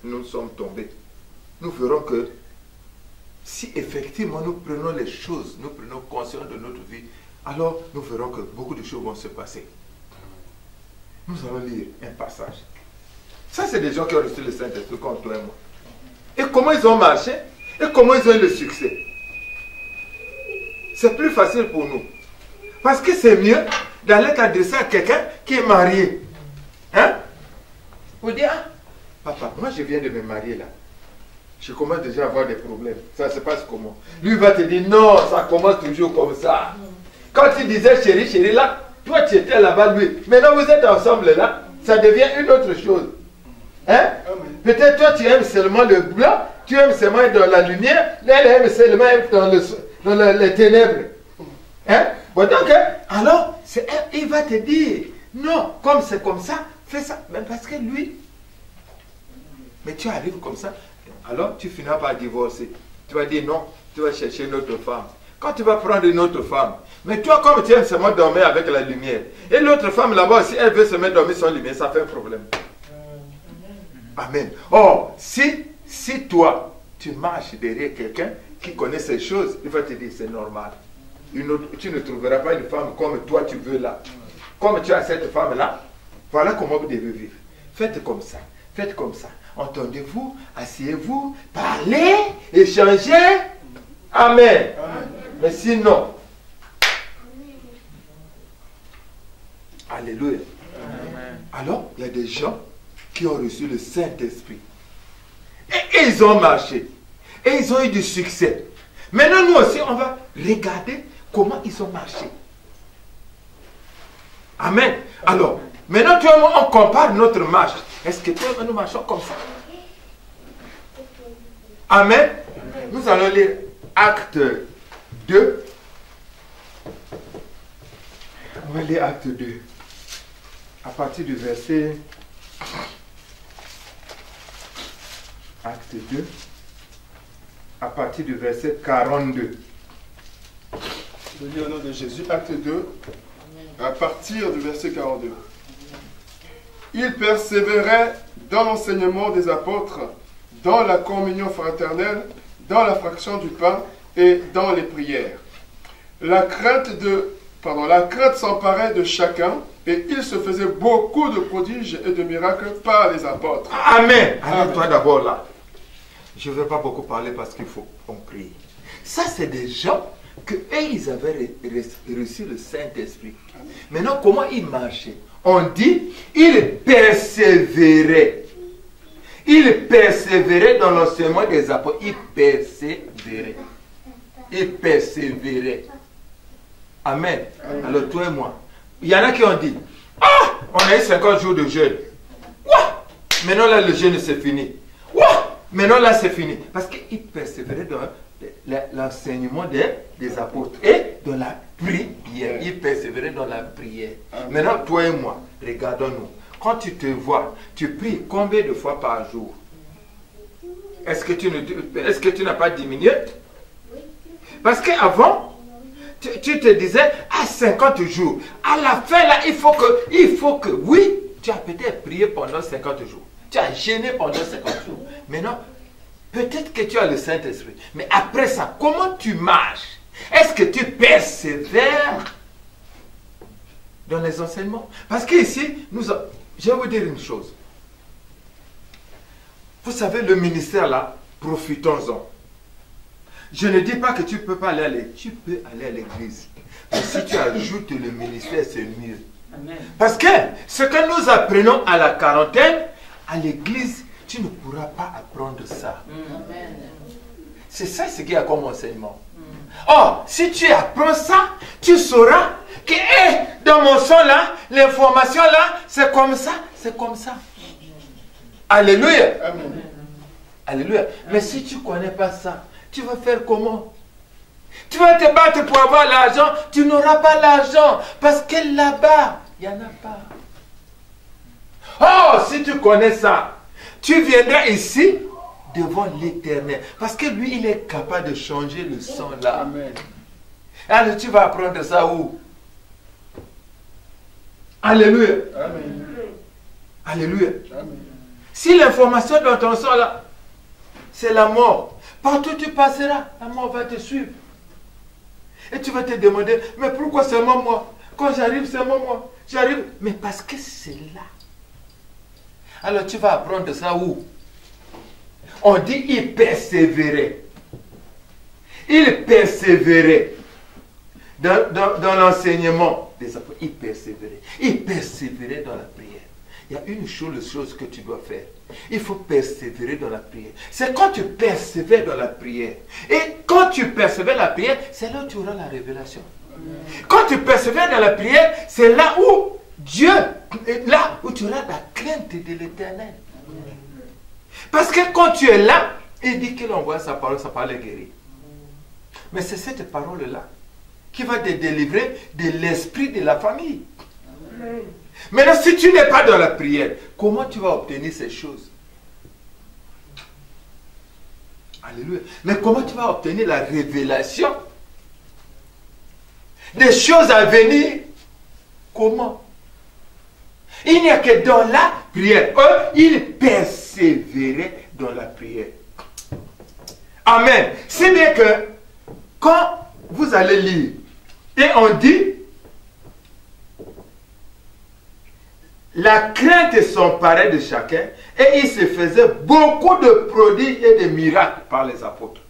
nous sommes tombés, nous verrons que si effectivement nous prenons les choses, nous prenons conscience de notre vie, alors nous verrons que beaucoup de choses vont se passer. Nous allons lire un passage. Ça, c'est des gens qui ont reçu le Saint-Esprit comme toi et moi. Et comment ils ont marché et comment ils ont eu le succès. C'est plus facile pour nous. Parce que c'est mieux d'aller t'adresser à quelqu'un qui est marié. Hein? Vous dire, ah, papa, moi je viens de me marier là. Je commence déjà à avoir des problèmes. Ça se passe comment? Lui va te dire, non, ça commence toujours comme ça. Quand tu disais chérie, chérie là, toi tu étais là-bas, lui. Maintenant vous êtes ensemble là, ça devient une autre chose. Hein? Peut-être toi tu aimes seulement le blanc, tu aimes seulement être dans la lumière, elle aime seulement être dans les ténèbres. Hein? Bon, donc, alors, il va te dire, non, comme c'est comme ça, fais ça. Même parce que lui, mais tu arrives comme ça, alors tu finiras par divorcer. Tu vas dire non, tu vas chercher une autre femme. Quand tu vas prendre une autre femme, mais toi comme tu aimes seulement dormir avec la lumière, et l'autre femme là-bas, si elle veut se mettre dormir sans lumière, ça fait un problème. Amen. Or, si toi, tu marches derrière quelqu'un qui connaît ces choses, il va te dire c'est normal. Tu ne trouveras pas une femme comme toi tu veux là. Comme tu as cette femme-là, voilà comment vous devez vivre. Faites comme ça. Faites comme ça. Entendez-vous, asseyez-vous, parlez, échangez. Amen. Amen. Mais sinon, alléluia. Amen. Alors, il y a des gens qui ont reçu le Saint-Esprit. Et ils ont marché. Et ils ont eu du succès. Maintenant, nous aussi, on va regarder comment ils ont marché. Amen. Alors, maintenant, tu vois, on compare notre marche. Est-ce que toi, nous marchons comme ça? Amen. Nous allons lire Acte 2. On va lire Acte 2. À partir du verset... Acte 2. À partir du verset 42. Je lis au nom de Jésus, Acte 2, à partir du verset 42. Il persévérait dans l'enseignement des apôtres, dans la communion fraternelle, dans la fraction du pain et dans les prières. La crainte s'emparait de chacun et il se faisait beaucoup de prodiges et de miracles par les apôtres. Amen. Arrête-toi d'abord là. Je ne vais pas beaucoup parler parce qu'il faut qu'on prie. Ça, c'est des gens que eux, ils avaient reçu le Saint-Esprit. Maintenant, comment ils marchaient? On dit, ils persévéraient. Ils persévéraient dans l'enseignement des apôtres. Ils persévéraient. Ils persévéraient. Amen. Amen. Alors, toi et moi, il y en a qui ont dit, ah, on a eu 50 jours de jeûne. Ouah, maintenant, là, le jeûne, c'est fini. Ouah, maintenant, là, c'est fini. Parce qu'ils persévéraient dans l'enseignement des apôtres et dans la prière. Ils persévéraient dans la prière. Maintenant, toi et moi, regardons-nous. Quand tu te vois, tu pries combien de fois par jour? Est-ce que tu n'as pas diminué? Parce qu'avant, tu te disais, à 50 jours, à la fin, là, il faut que, oui, tu as peut-être prié pendant 50 jours. Tu as jeûné pendant 50 jours. Maintenant, peut-être que tu as le Saint-Esprit. Mais après ça, comment tu marches? Est-ce que tu persévères dans les enseignements? Parce qu'ici, je vais vous dire une chose. Vous savez, le ministère là, profitons-en. Je ne dis pas que tu ne peux pas aller à l'église. Tu peux aller à l'église. Mais si tu ajoutes le ministère, c'est mieux. Amen. Parce que ce que nous apprenons à la quarantaine, à l'église, tu ne pourras pas apprendre ça. C'est ça ce qu'il y a comme enseignement. Or, si tu apprends ça, tu sauras que dans mon son là, l'information là, c'est comme ça, c'est comme ça. Alléluia. Amen. Alléluia. Mais si tu ne connais pas ça, tu vas faire comment? Tu vas te battre pour avoir l'argent, tu n'auras pas l'argent. Parce que là-bas, il n'y en a pas. Oh, si tu connais ça, tu viendras ici devant l'Éternel. Parce que lui, il est capable de changer le son là. Amen. Alors tu vas apprendre ça où? Alléluia. Amen. Alléluia. Amen. Si l'information dans ton son là, c'est la mort. Partout tu passeras, la mort va te suivre. Et tu vas te demander, mais pourquoi seulement moi? Quand j'arrive, seulement moi. J'arrive, mais parce que c'est là. Alors tu vas apprendre ça où? On dit, il persévérait. Il persévérait dans l'enseignement des apôtres. Il persévérait. Il persévérait dans la prière. Il y a une chose que tu dois faire. Il faut persévérer dans la prière. C'est quand tu persévères dans la prière. Et quand tu persévères dans la prière, c'est là où tu auras la révélation. Quand tu persévères dans la prière, c'est là où Dieu, là où tu auras la crainte de l'Éternel. Parce que quand tu es là, il dit qu'il envoie sa parole est guérie. Mais c'est cette parole-là qui va te délivrer de l'esprit de la famille. Maintenant, si tu n'es pas dans la prière, comment tu vas obtenir ces choses? Alléluia. Mais comment tu vas obtenir la révélation des choses à venir? Comment? Il n'y a que dans la prière. Eux, ils persévéraient dans la prière. Amen. C'est bien que quand vous allez lire, et on dit, la crainte s'emparait de chacun, et il se faisait beaucoup de prodiges et de miracles par les apôtres.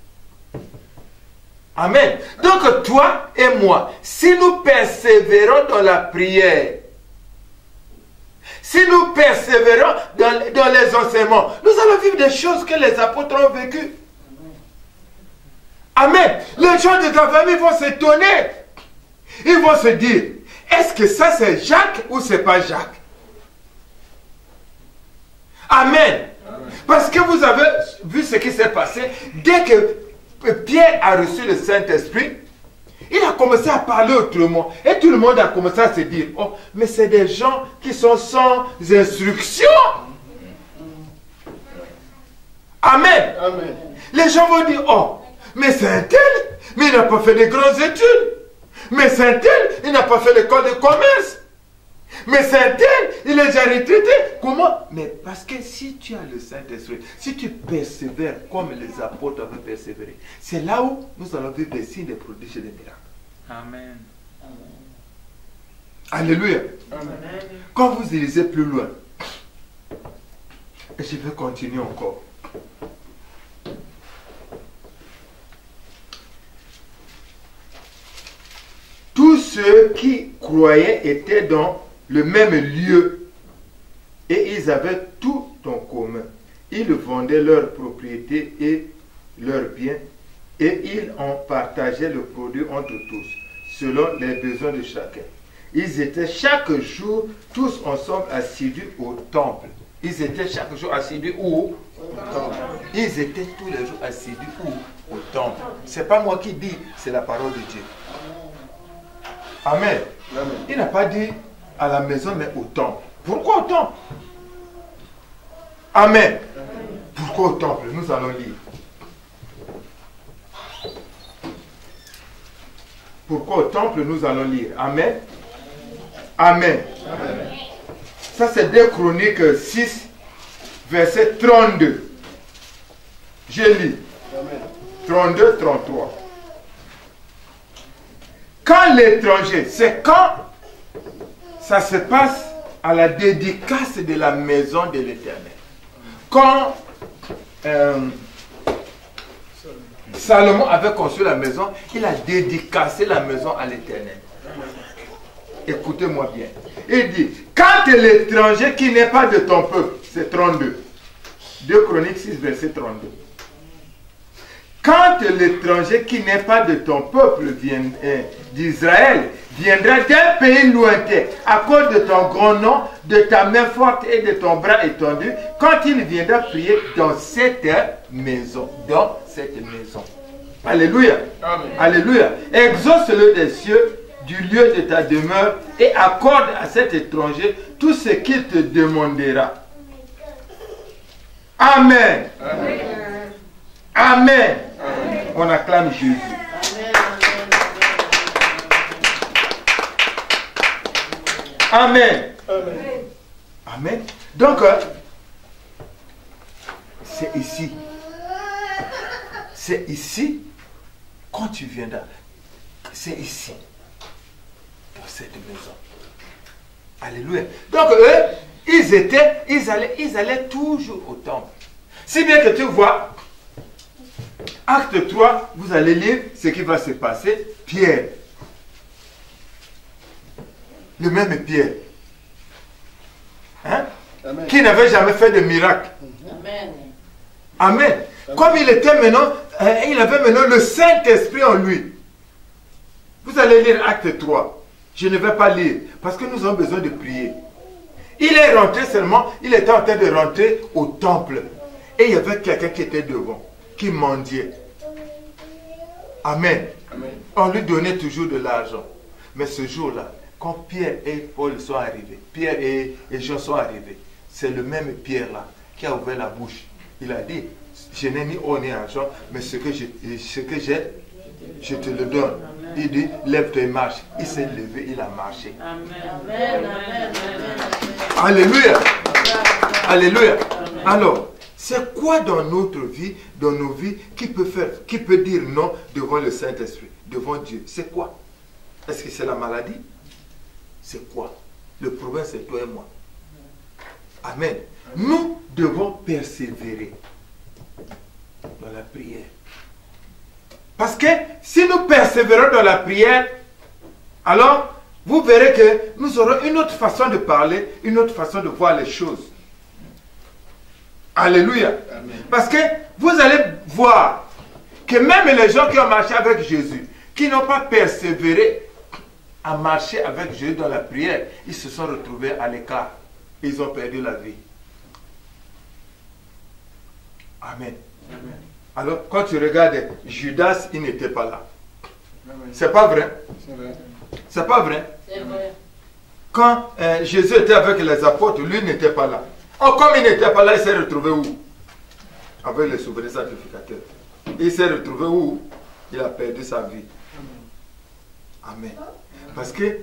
Amen. Donc toi et moi, si nous persévérons dans la prière, si nous persévérons dans les enseignements, nous allons vivre des choses que les apôtres ont vécues. Amen. Les gens de ta famille vont s'étonner. Ils vont se dire, est-ce que ça c'est Jacques ou c'est pas Jacques? Amen. Parce que vous avez vu ce qui s'est passé. Dès que Pierre a reçu le Saint-Esprit, il a commencé à parler autrement. Et tout le monde a commencé à se dire, oh, mais c'est des gens qui sont sans instruction. Amen. Amen. Les gens vont dire, oh, mais c'est un tel, mais il n'a pas fait de grandes études. Mais c'est un tel, il n'a pas fait l'école de commerce. Mais c'est un tel, il est déjà retraité. Comment? Mais parce que si tu as le Saint-Esprit, si tu persévères comme les apôtres avaient persévéré, c'est là où nous allons vivre des signes, des prodiges et des miracles. Amen. Alléluia. Amen. Quand vous lisez plus loin, et je vais continuer encore. Tous ceux qui croyaient étaient dans le même lieu et ils avaient tout en commun. Ils vendaient leurs propriétés et leurs biens et ils en partageaient le produit entre tous, selon les besoins de chacun. Ils étaient chaque jour tous ensemble assidus au temple. Ils étaient chaque jour assidus où? Au temple. Ils étaient tous les jours assidus où? Au temple. Ce n'est pas moi qui dis, c'est la parole de Dieu. Amen. Amen. Il n'a pas dit à la maison, mais au temple. Pourquoi au temple? Amen. Pourquoi au temple? Nous allons lire. Pourquoi au temple? Nous allons lire. Amen. Amen. Amen. Ça, c'est 2 Chroniques 6, verset 32. Je lis. Amen. 32, 33. Quand l'étranger, c'est quand ça se passe à la dédicace de la maison de l'Éternel. Quand Salomon avait construit la maison, il a dédicacé la maison à l'Éternel. Écoutez-moi bien. Il dit, quand l'étranger qui n'est pas de ton peuple, c'est 32. 2 Chroniques 6, verset 32. Quand l'étranger qui n'est pas de ton peuple d'Israël viendra d'un pays lointain à cause de ton grand nom, de ta main forte et de ton bras étendu, quand il viendra prier dans cette maison. Dans cette maison. Alléluia. Amen. Alléluia. Exauce-le des cieux, du lieu de ta demeure, et accorde à cet étranger tout ce qu'il te demandera. Amen. Amen. Amen. On acclame Jésus. Amen. Amen. Amen. Donc, c'est ici. C'est ici, quand tu viendras. C'est ici, dans cette maison. Alléluia. Donc, eux, ils allaient toujours au temple. Si bien que tu vois, Acte 3, vous allez lire ce qui va se passer. Pierre. Le même Pierre. Hein? Amen. Qui n'avait jamais fait de miracle. Amen. Amen. Comme il était maintenant, il avait maintenant le Saint-Esprit en lui. Vous allez lire Acte 3. Je ne vais pas lire parce que nous avons besoin de prier. Il est rentré seulement, il était en train de rentrer au temple. Et il y avait quelqu'un qui était devant, qui mendiait. Amen. On lui donnait toujours de l'argent. Mais ce jour-là, quand Pierre et Paul sont arrivés, Pierre et Jean sont arrivés, c'est le même Pierre-là qui a ouvert la bouche. Il a dit, je n'ai ni or ni argent, mais ce que j'ai, je te le donne. Il dit, lève-toi et marche. Il s'est levé, il a marché. Amen. Alléluia. Alléluia. Alors, c'est quoi dans notre vie, dans nos vies, qui peut dire non devant le Saint-Esprit, devant Dieu? C'est quoi? Est-ce que c'est la maladie? C'est quoi? Le problème, c'est toi et moi. Amen. Nous devons persévérer dans la prière. Parce que si nous persévérons dans la prière, alors vous verrez que nous aurons une autre façon de parler, une autre façon de voir les choses. Alléluia. Amen. Parce que vous allez voir que même les gens qui ont marché avec Jésus, qui n'ont pas persévéré à marcher avec Jésus dans la prière, ils se sont retrouvés à l'écart. Ils ont perdu la vie. Amen. Amen. Alors, quand tu regardes Judas, il n'était pas là. C'est pas vrai? C'est pas vrai? C'est vrai. Quand Jésus était avec les apôtres, lui n'était pas là. Oh, comme il n'était pas là, il s'est retrouvé où? Avec les souverains sacrificateurs. Il s'est retrouvé où? Il a perdu sa vie. Amen. Parce que,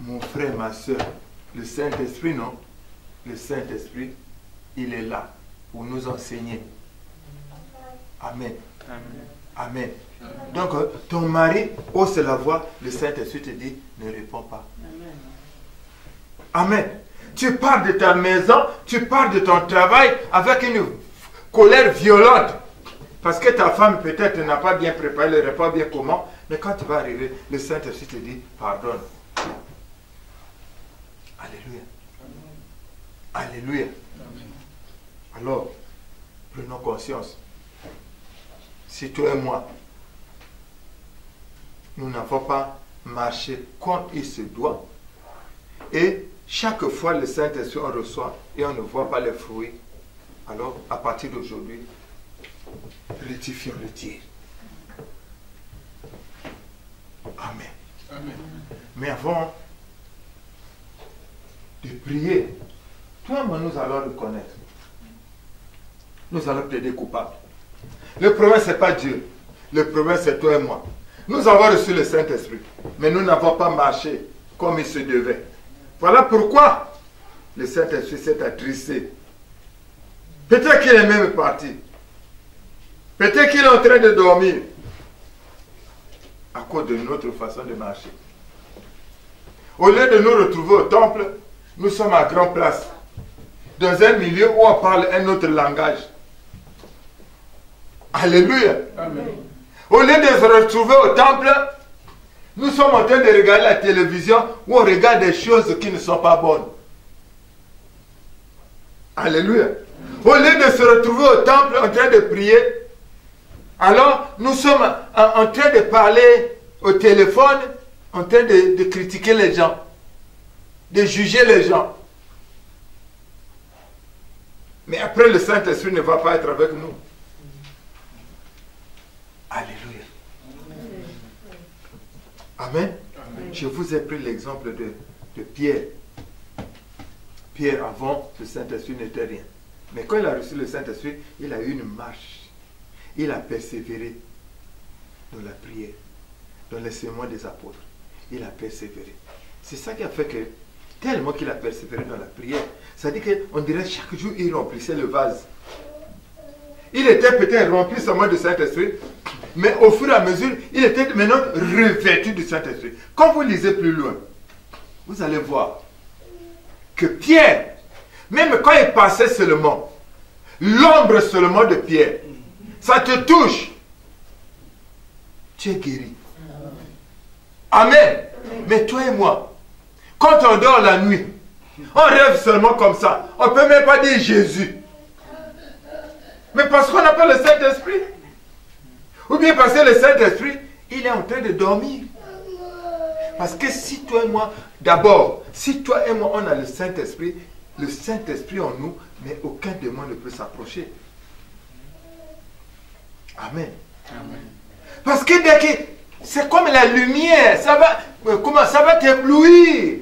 mon frère, ma soeur, le Saint-Esprit, non? Le Saint-Esprit, il est là pour nous enseigner. Amen. Amen. Donc, ton mari hausse la voix, le Saint-Esprit te dit, ne réponds pas. Amen. Tu pars de ta maison, tu pars de ton travail avec une colère violente. Parce que ta femme peut-être n'a pas bien préparé le repas, bien comment. Mais quand tu vas arriver, le Saint-Esprit te dit, pardonne. Alléluia. Alléluia. Alors, prenons conscience. Si toi et moi, nous n'avons pas marché comme il se doit, et chaque fois le Saint-Esprit on reçoit et on ne voit pas les fruits, alors à partir d'aujourd'hui, rectifions le tir. Amen. Amen. Mais avant de prier, toi et moi nous allons le connaître. Nous allons plaider coupable. Le problème, ce n'est pas Dieu. Le problème, c'est toi et moi. Nous avons reçu le Saint-Esprit, mais nous n'avons pas marché comme il se devait. Voilà pourquoi le Saint-Esprit s'est attristé. Peut-être qu'il est même parti. Peut-être qu'il est en train de dormir. À cause de notre façon de marcher. Au lieu de nous retrouver au temple, nous sommes à grande place. Dans un milieu où on parle un autre langage. Alléluia. Amen. Au lieu de se retrouver au temple, nous sommes en train de regarder la télévision où on regarde des choses qui ne sont pas bonnes. Alléluia. Au lieu de se retrouver au temple en train de prier, alors nous sommes en train de parler au téléphone, en train de critiquer les gens, de juger les gens. Mais après, le Saint-Esprit ne va pas être avec nous. Alléluia. Amen. Amen. Je vous ai pris l'exemple de Pierre. Pierre, avant, le Saint-Esprit n'était rien. Mais quand il a reçu le Saint-Esprit, il a eu une marche. Il a persévéré dans la prière, dans l'enseignement des apôtres. Il a persévéré. C'est ça qui a fait que, tellement qu'il a persévéré dans la prière, ça dit qu'on dirait chaque jour, il remplissait le vase. Il était peut-être rempli seulement du Saint-Esprit, mais au fur et à mesure, il était maintenant revêtu du Saint-Esprit. Quand vous lisez plus loin, vous allez voir que Pierre, même quand il passait seulement, l'ombre seulement de Pierre, ça te touche, tu es guéri. Amen. Mais toi et moi, quand on dort la nuit, on rêve seulement comme ça. On ne peut même pas dire Jésus. Mais parce qu'on n'a pas le Saint-Esprit. Ou bien parce que le Saint-Esprit, il est en train de dormir. Parce que si toi et moi, d'abord, si toi et moi, on a le Saint-Esprit en nous, mais aucun démon ne peut s'approcher. Amen. Amen. Parce que dès que c'est comme la lumière, ça va t'éblouir.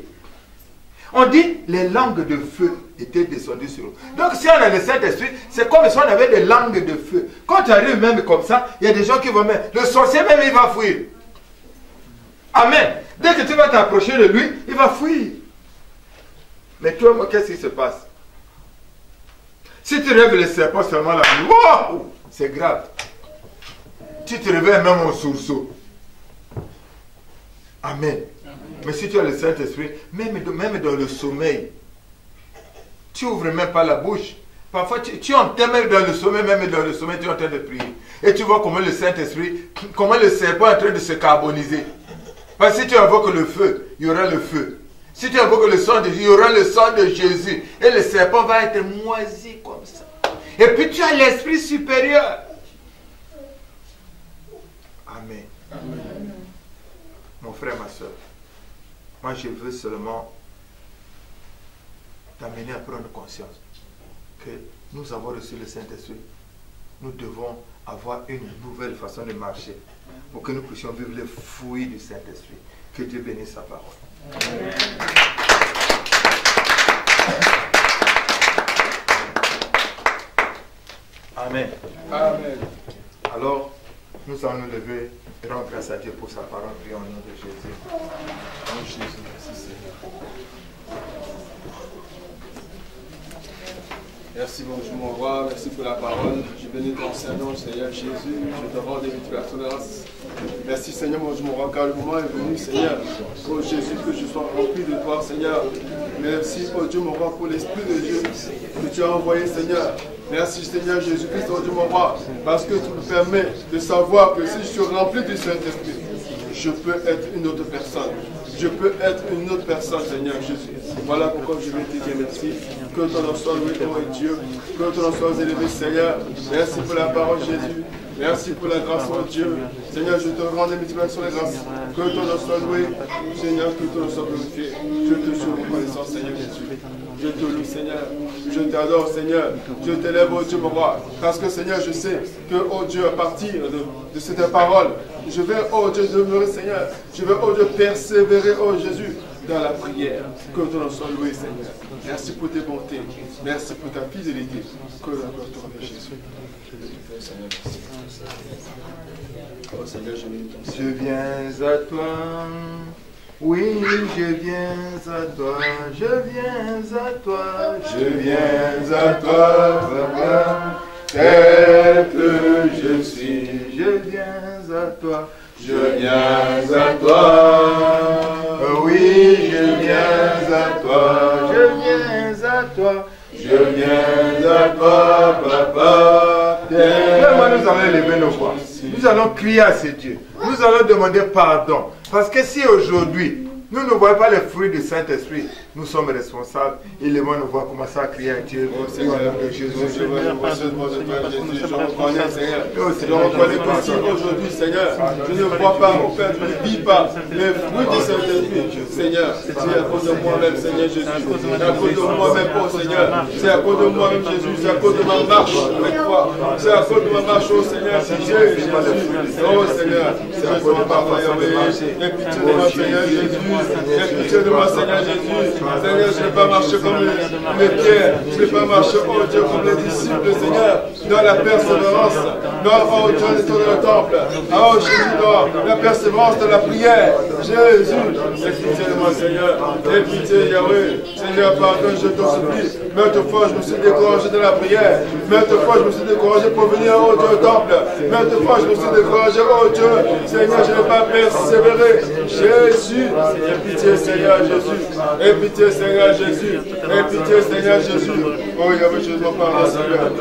On dit les langues de feu étaient descendues sur eux. Donc si on a le Saint-Esprit, c'est comme si on avait des langues de feu. Quand tu arrives même comme ça, il y a des gens qui vont même... Le sorcier même, il va fuir. Amen. Dès que tu vas t'approcher de lui, il va fuir. Mais toi, moi, qu'est-ce qui se passe? Si tu rêves le serpent seulement la nuit, wow, c'est grave. Tu te réveilles même en sursaut. Amen. Mais si tu as le Saint-Esprit, même dans le sommeil, tu n'ouvres même pas la bouche. Parfois, tu entends même dans le sommeil, tu es en train de prier. Et tu vois comment le Saint-Esprit, comment le serpent est en train de se carboniser. Parce que si tu invoques le feu, il y aura le feu. Si tu invoques le sang de Jésus, il y aura le sang de Jésus. Et le serpent va être moisi comme ça. Et puis tu as l'esprit supérieur. Amen. Amen. Mon frère, ma soeur, moi je veux seulement t'amener à prendre conscience que nous avons reçu le Saint-Esprit. Nous devons avoir une nouvelle façon de marcher pour que nous puissions vivre les fruits du Saint-Esprit. Que Dieu bénisse sa parole. Amen. Amen. Amen. Alors, nous allons nous lever et rendre grâce à Dieu pour sa parole. Prions au nom de Jésus. Oh Jésus, merci Seigneur. Merci mon Dieu, mon roi, merci pour la parole. Je bénis ton Saint-Nom, Seigneur Jésus. Je te rends des multiplications de grâce. Merci Seigneur, mon Dieu, mon roi, car le moment est venu, Seigneur. Oh Jésus, que je sois rempli de toi, Seigneur. Merci, oh Dieu, mon roi, pour l'Esprit de Dieu que tu as envoyé, Seigneur. Merci Seigneur Jésus-Christ, oh Dieu, mon roi, parce que tu me permets de savoir que si je suis rempli du Saint-Esprit, je peux être une autre personne. Je peux être une autre personne, Seigneur Jésus. Voilà pourquoi je vais te dire merci. Que ton nom soit loué, ô Dieu. Que ton nom soit élevé, Seigneur. Merci pour la parole, Jésus. Merci pour la grâce, mon Dieu. Seigneur, je te rends des multiplications de grâce. Que ton nom soit loué. Seigneur, que ton nom soit glorifié. Je te suis reconnaissant, Seigneur Jésus. Je te loue, Seigneur. Je t'adore, Seigneur. Je t'élève, oh Dieu, mon roi. Parce que, Seigneur, je sais que, oh Dieu, à partir de cette parole, je vais, oh Dieu, demeurer, Seigneur. Je vais, oh Dieu, persévérer, oh Jésus, dans la prière. Que ton nom soit loué, Seigneur. Merci pour tes bontés. Merci pour ta fidélité. Que la gloire te revienne, Jésus. Oh Seigneur, je viens à toi. Oui, je viens à toi. Je viens à toi. Je viens à toi, Papa. Tel que je suis. Je viens à toi. Je viens à toi. Oui, je viens à toi. Je viens à toi. Je viens à toi, Papa. Vraiment, nous allons élever nos voix. Nous allons crier à ce Dieu. Nous allons demander pardon. Parce que si aujourd'hui, nous ne voyons pas les fruits du Saint-Esprit, nous sommes responsables. Et les mots nous voient commencer à crier à Dieu. Oh Seigneur, Jésus, je reconnais, Seigneur. Je reconnais que si aujourd'hui, Seigneur, je ne vois pas, mon Père, je ne vis pas les fruits du Saint-Esprit. Seigneur, c'est à cause de moi-même, Seigneur Jésus. C'est à cause de moi-même, oh Seigneur. C'est à cause de moi-même, Jésus. C'est à cause de ma marche avec toi. C'est à cause de ma marche, oh Seigneur. Jésus. Oh Seigneur, c'est à cause de ma foi, Yahweh. Et pitié de moi, Seigneur Jésus. Et pitié de moi, Seigneur Jésus. Seigneur, je ne vais pas marcher comme les pierres. Je ne vais pas marcher, oh Dieu, comme les disciples, Seigneur, dans la persévérance. Non, oh Dieu, dans le temple. Oh Jésus, dans la persévérance de la prière. Jésus, et pitié de moi, Seigneur. Et pitié, Yahweh. Seigneur, pardonne, je t'en supplie. Maintes fois, je me suis découragé de la prière. Maintes fois, je me suis découragé pour venir, oh Dieu, au temple. Maintes fois, je me suis découragé, oh Dieu. Seigneur, je n'ai pas persévéré. Jésus, et pitié, Seigneur Jésus. Et pitié, Seigneur Jésus. Et pitié, Seigneur Jésus. Oh Yahweh, je demande pardon, Seigneur. Je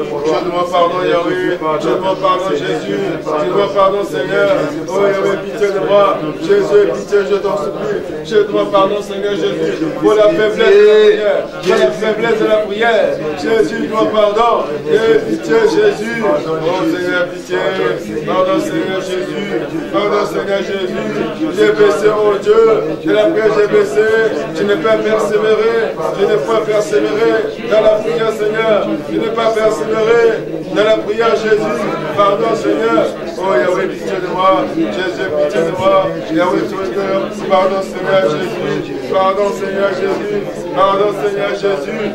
demande pardon, Yahweh. Je demande pardon, Jésus. Je demande pardon, Seigneur. Oh Yahweh, pitié de moi. Jésus, pitié, je t'en supplie. Je demande pardon, Seigneur Jésus. Pour la faiblesse de la prière. Pour la faiblesse de la prière. Jésus, je demande pardon. Et pitié, Jésus. Oh Seigneur, pitié. Pardon, Seigneur Jésus. Pardon, Seigneur Jésus. J'ai baissé, oh Dieu, de la la prière, j'ai baissé. Je n'ai pas persévéré. Je n'ai pas persévéré dans la prière, Seigneur. Je n'ai pas persévéré dans la prière, Jésus. Pardon, Seigneur. Oh, Yahweh, pitié de moi. Jésus, pitié de moi. Yahweh, pardon, Seigneur Jésus. Pardon, Seigneur Jésus. Pardon, Seigneur Jésus.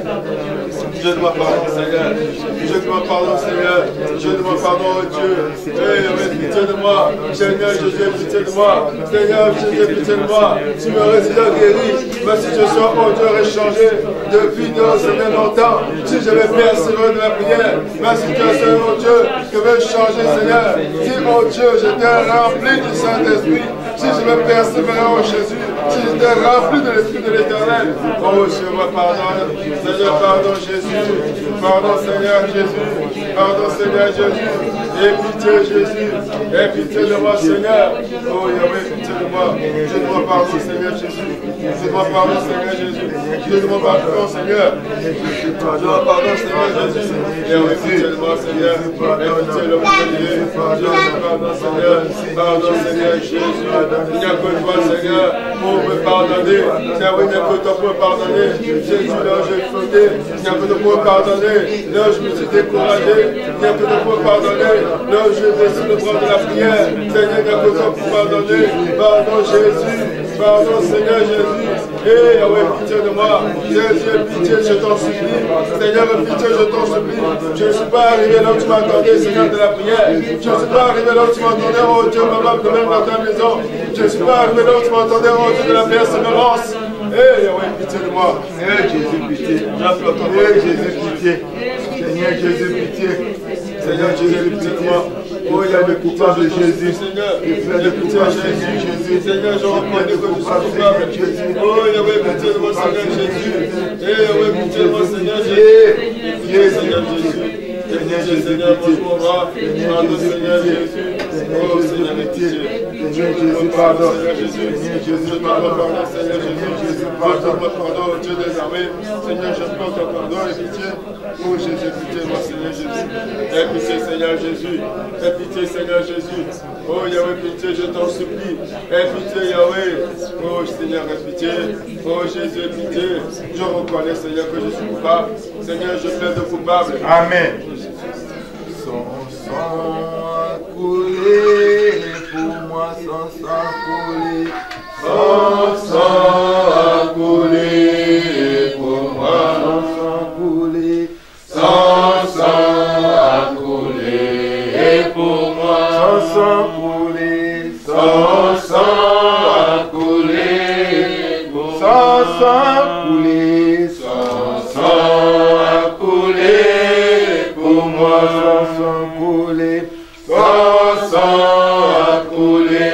Je demande pardon, Seigneur. Je demande pardon, Seigneur. Je demande pardon, oh Dieu. Yahweh, pitié de moi. Seigneur Jésus, pitié de moi. Seigneur Jésus, pitié de moi. Si me résident guéri, ma situation, oh Dieu, aurait changé depuis Seigneur longtemps. Si j'avais persévéré de la prière, ma situation, oh Dieu, que veut changer, Seigneur. Si, oh Dieu, j'étais rempli du Saint-Esprit, si je vais persévérer, oh Jésus, si j'étais rempli de l'Esprit de l'Éternel, oh Dieu, moi pardonne. Seigneur, pardon Jésus. Pardon Seigneur Jésus. Pardon Seigneur Jésus. Et pitié Jésus. Et pitié de moi Seigneur. Oh Yahweh, pitié de moi. Je demande pardon Seigneur Jésus. Je demande pardon Seigneur Jésus. Je demande pardon Seigneur. Je demande pardon Seigneur Jésus. Yahweh, pitié de moi Seigneur. Et pitié de moi Seigneur. Je demande pardon Seigneur. Pardon Seigneur Jésus. Il n'y a que toi Seigneur pour me pardonner. Yahweh, il n'y a que toi pour me pardonner. Jésus, là j'ai fauté. Il n'y a que toi pour me pardonner. Là je me suis découragé. Il n'y a que toi pour me pardonner. Là je décide de prendre la prière. Seigneur, il n'y a que toi pour pardonner. Pardon Jésus. Pardon Seigneur Jésus. Et Yahweh, pitié de moi. Jésus, pitié, je t'en supplie. Seigneur, pitié, je t'en supplie. Je ne suis pas arrivé là où tu m'attendais, Seigneur, de la prière. Je ne suis pas arrivé là où tu m'attendais, oh Dieu, maman, de même dans ta maison. Je ne suis pas arrivé là où tu m'attendais, oh Dieu, de la persévérance. Eh Yahweh, pitié de moi. Seigneur Jésus, pitié. Seigneur Jésus, pitié. Seigneur Jésus, pitié. Seigneur Jésus, pitié de moi. Oh, il y a le coupable de Jésus. Il plein de coupable, Seigneur Jésus. Seigneur, je reconnais que je suis coupable. Oh, Yahweh, pitié de moi, Seigneur Jésus. Eh, Yahweh, pitié de moi, Seigneur Jésus. Seigneur Jésus. Seigneur Jésus, Seigneur, pardon, Seigneur Jésus. Oh, Seigneur, pitié. Seigneur Jésus, pardon. Seigneur Jésus, je te pardon, Seigneur Jésus. Pardon, pardon, Dieu des armées. Seigneur, je prends ton pardon et pitié. Oh, Jésus, pitié, moi, Seigneur Jésus. Aie pitié, Seigneur Jésus. Aie pitié, Seigneur Jésus. Oh, Yahweh, pitié, je t'en supplie. Aie pitié, Yahweh. Oh, Seigneur, aie pitié. Oh, Jésus, aie pitié. Je reconnais, Seigneur, que je suis coupable. Seigneur, je plaide de coupable. Amen. Son sang a coulé pour moi, son sang a coulé. Son sang a coulé pour moi. Son sang a coulé. Son sang a coulé pour moi. Son sang a coulé. Son sang a coulé pour moi. Son sang a coulé. Son sang a coulé pour moi. Son sang a coulé. Son sang a coulé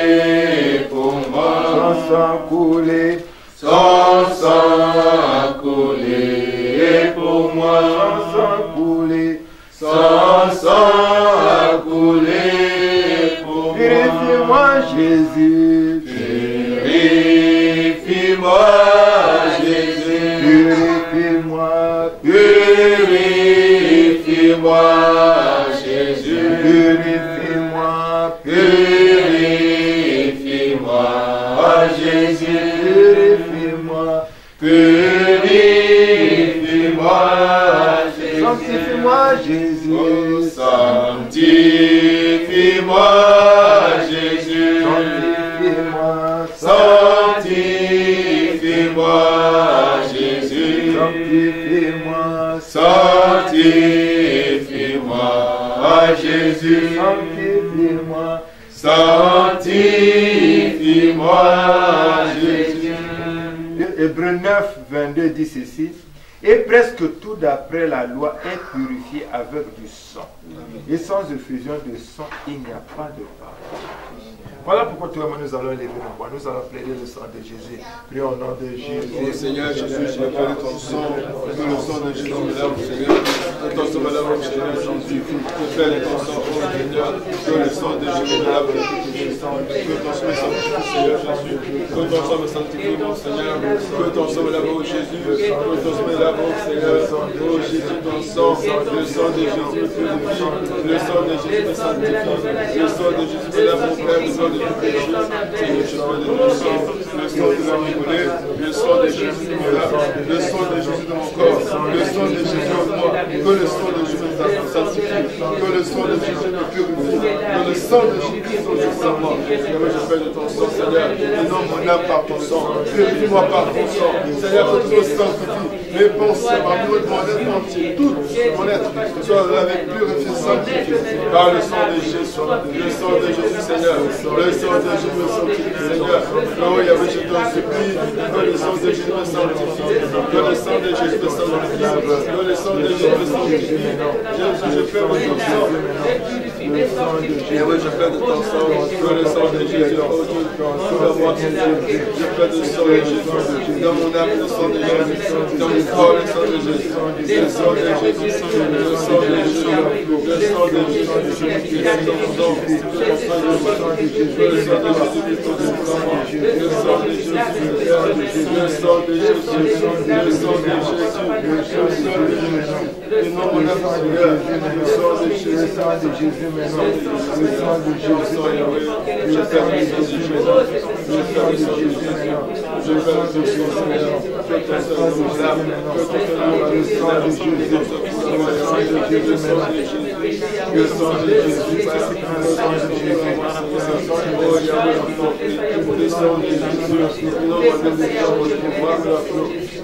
pour moi. Son sang a coulé. Son sang a coulé pour moi. Son sang a coulé. Son sang a coulé pour moi. Purifie-moi, Jésus. Purifie-moi, Jésus. Purifie-moi. Purifie-moi, Jésus. Purifie-moi. Purifie-moi, Jésus. Purifie-moi. Purifie-moi, Jésus. Sanctifie-moi, Jésus. Oh, sanctifie-moi, Jésus. Sanctifie-moi. Sanctifie-moi, Jésus. Sanctifie-moi. Sanctifie-moi, Jésus. Sanctifie-moi. Sanctifie-moi, Jésus. Hébreux 9, 22 dit ceci. Et presque tout d'après la loi est purifié avec du sang. Et sans effusion de sang, il n'y a pas de pardon. Voilà pourquoi toi et moi nous allons lever nos voix. Nous allons plaider le sang de Jésus. Prions au nom de Jésus. Oh Seigneur Jésus, je vais plaider ton sang. Que le sang de Jésus me lave, Seigneur. Que ton sang me lave, Seigneur Jésus. Je plaide ton sang, oh Seieur. Que le sang de Jésus me lave. Que ton sang me sanctifie, Seigneur Jésus. Que ton sang me sanctifie, mon Seigneur. Que ton sang me lave, oh Jésus. Que ton sang me lave, oh Seigneur. Oh Jésus, ton sang. Le sang de Jésus me purifie. Le sang de Jésus me sanctifie. Le sang de Jésus me lave, mon Père. de tout péché. Seigneur, je prie de ton sang. Le sang de la coulée, le sang de Jésus de mon âme, le sang de Jésus de mon corps, le sang de Jésus en moi. Que le sang de Jésus me sanctifie. Que le sang de Jésus me purifie. Que le sang de Jésus soit sur moi. Seigneur, je prie de ton sang, Seigneur. Innonde mon âme par ton sang. Purifie-moi par ton sang. Seigneur, que tu me sanctifies. Mes pensées, ma vie, mon être entier, tout mon être, soit lavé, purifié, sanctifié par le sang de Jésus. Le sang de Jésus, Seigneur. Le sang de Jésus me sanctifie, Seigneur. Oh, Yahweh, je t'en supplie. Que le sang de Jésus me sanctifie. Que le sang de Jésus me sanctifie. Que le sang de Jésus me sanctifie. Jésus, je fais de ton sang. Yahweh, je fais de ton sang. Que le sang de Jésus, oh Dieu, dans moi, je fais de sang de Jésus. Dans mon âme, le sang de Jésus. Dans mon corps, le sang de Jésus. Le sang de Jésus. Le sang de Jésus. Le sang de Jésus. Le sang de Jésus. Le sang de Jésus. Le sang de Jésus. Le sang de Jésus. Le sang de Jésus. Le sang de Jésus. Le nom de Seigneur. Le sang de Jésus. Le sang de Jésus. Le sang de Jésus. Je fais de Jésus. Le sang de Jésus. Je fais de Jésus. Seigneur. Que ton sang de Jésus. Le sang de Jésus. Le sang de Jésus. Le sang de Jésus. Le sang de Jésus. Oh Yahweh, le sang de Jésus.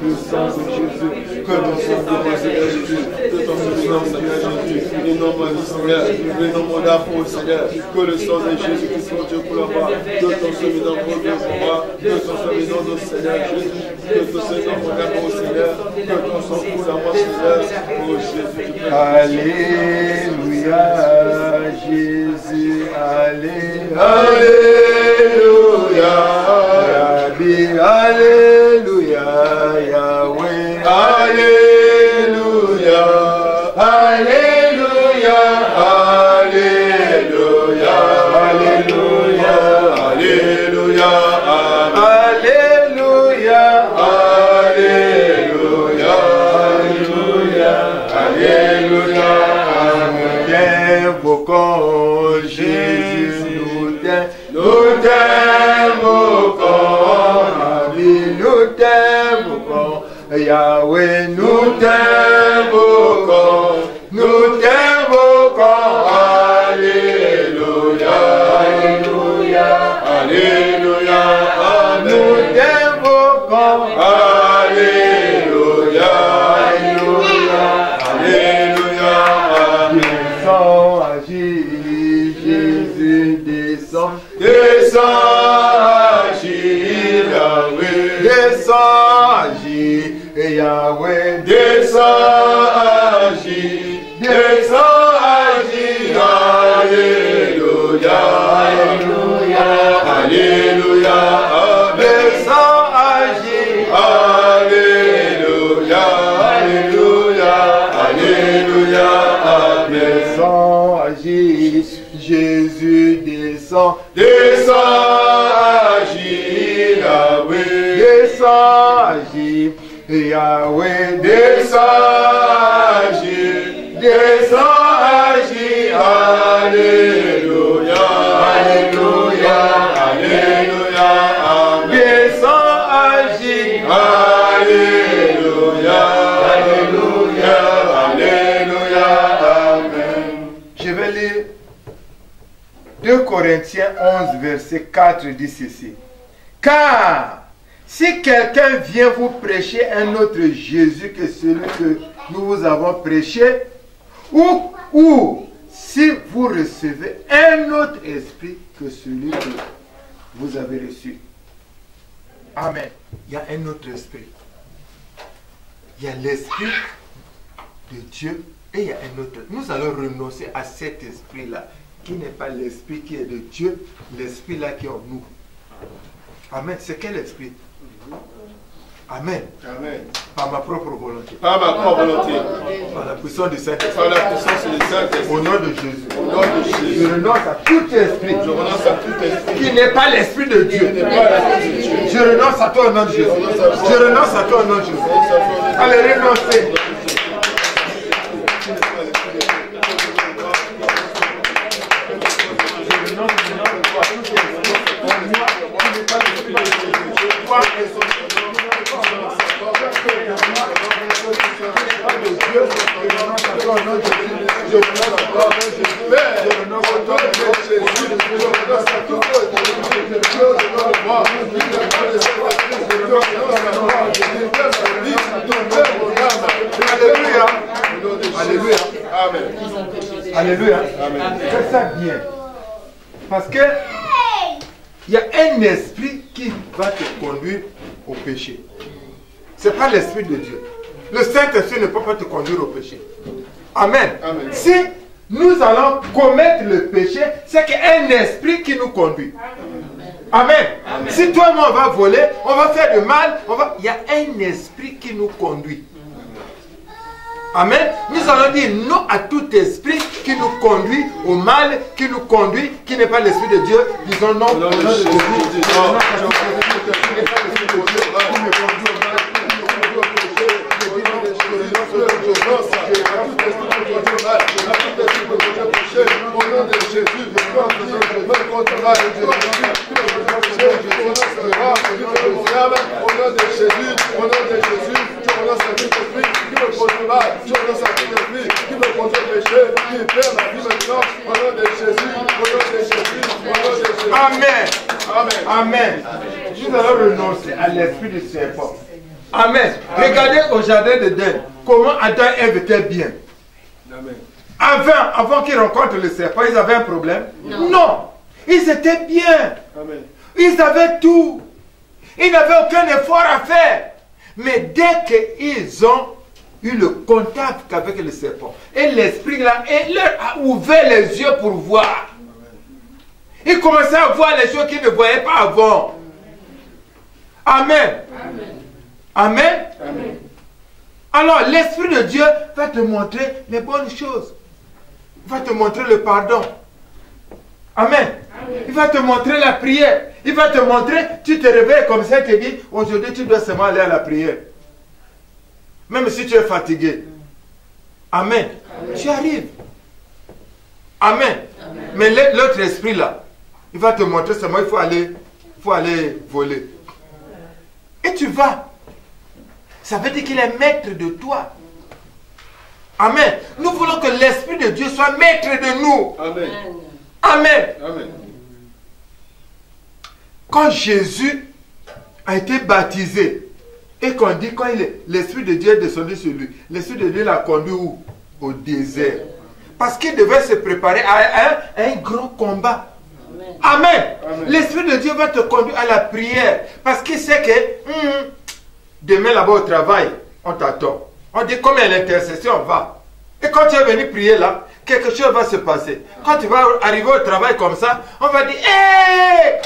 Le sang de Jésus. Que ton sang de Jésus. Que ton sang de Jésus. Et non mon Seigneur. Et non mon amour, Seigneur. Que le sang de Jésus qui soit Dieu pour la part. Que ton sang dans mon Dieu pour moi. Que ton sang dans notre Seigneur Jésus. Que ton sang dans mon amour, Seigneur. Que ton sang pour la moi, Seigneur. Oh Jésus. Alléluia, Jésus. Alléluia. Rabbi, Alléluia, Yahweh. Alléluia. Alléluia. Alléluia. Alléluia. Alléluia. Alléluia. Alléluia. Alléluia. Nous t'invoquons, Jésus, nous t'invoquons, nous t'invoquons, Yahweh, nous t'invoquons, nous t'invoquons, Alléluia, Alléluia, Alléluia, nous t'invoquons, Alléluia, Alléluia, Alléluia, descends, agis, Jésus, descends, descends, agis, Yahweh, descends, agis, Yahweh, descends, agis, descends, agis, Alléluia, Alléluia, Alléluia, descends, agis, Alléluia, Alléluia, Alléluia, descends, agis, Jésus descend, descend, agis, Yahweh, descend, agis, Yahweh, descend, agis, descend, agis, Alléluia, Alléluia, Alléluia, descend, agis, Alléluia, Alléluia, Alléluia, Amen. Je vais lire 2 Corinthiens 11, verset 4 dit ceci. Car si quelqu'un vient vous prêcher un autre Jésus que celui que nous vous avons prêché, ou si vous recevez un autre esprit que celui que vous avez reçu. Amen. Il y a un autre esprit. Il y a l'esprit de Dieu et il y a un autre. Nous allons renoncer à cet esprit-là, qui n'est pas l'esprit qui est de Dieu, l'esprit là qui est en nous. Amen. C'est quel esprit? Amen. Amen. Par ma propre volonté. Par ma propre volonté. Par la puissance du Saint-Esprit. Par la puissance du Saint-Esprit. Au nom de Jésus. Au nom de Jésus. Je renonce à tout esprit. Je renonce à tout esprit. Qui n'est pas l'esprit de Dieu. Je renonce à toi au nom de Jésus. Je renonce à toi au nom de Jésus. Allez, renoncez. Je renonce à tout esprit Alléluia. Fais ça bien. Parce que il y a un esprit qui va te conduire au péché. Ce n'est pas l'esprit de Dieu. Le Saint-Esprit ne peut pas te conduire au péché. Amen. Amen. Si nous allons commettre le péché, c'est qu'il y a un esprit qui nous conduit. Amen. Amen. Si toi et moi on va voler, on va faire du mal, il y a un esprit qui nous conduit. Amen. Nous allons dire non à tout esprit qui nous conduit au mal, qui nous conduit, qui n'est pas l'esprit de Dieu. Disons non. Amen. Amen. Nous allons renoncer à l'esprit du serpent. Amen. Regardez au jardin d'Éden comment Adam et Ève étaient bien. Avant qu'ils rencontrent le serpent, ils avaient un problème? Non. Ils étaient bien. Amen. Ils avaient tout. Ils n'avaient aucun effort à faire. Mais dès qu'ils ont eu le contact avec le serpent, et l'esprit là, et leur a ouvert les yeux pour voir. Ils commençaient à voir les choses qu'ils ne voyaient pas avant. Amen. Amen. Amen. Alors, l'Esprit de Dieu va te montrer les bonnes choses. Il va te montrer le pardon. Amen. Amen. Il va te montrer la prière. Il va te montrer, tu te réveilles comme ça et te dis, aujourd'hui tu dois seulement aller à la prière. Même si tu es fatigué. Amen. Amen. Tu arrives. Amen. Amen. Mais l'autre esprit là, il va te montrer seulement, il faut aller voler. Et tu vas. Ça veut dire qu'il est maître de toi. Amen. Nous voulons que l'Esprit de Dieu soit maître de nous. Amen. Amen. Amen. Quand Jésus a été baptisé, et qu'on dit quand l'Esprit de Dieu est descendu sur lui, l'Esprit de Dieu l'a conduit où? Au désert. Parce qu'il devait se préparer à un grand combat. Amen. Amen. L'Esprit de Dieu va te conduire à la prière. Parce qu'il sait que demain là-bas au travail, on t'attend. On dit combien l'intercession va. Et quand tu es venu prier là, quelque chose va se passer. Quand tu vas arriver au travail comme ça, on va dire hé!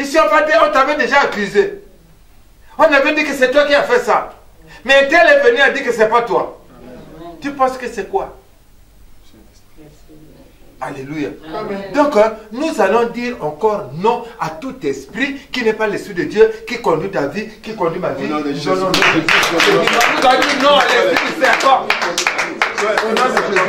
Ici on va dire, on t'avait déjà accusé. On avait dit que c'est toi qui as fait ça. Mais tel est venu et a dit que c'est pas toi. Amen. Tu penses que c'est quoi? Alléluia. Amen. Donc, nous allons dire encore non à tout esprit qui n'est pas l'esprit de Dieu, qui conduit ta vie, qui conduit ma vie. Au nom de Jésus. Nous allons dire non à l'esprit du serpent. Au nom de Jésus.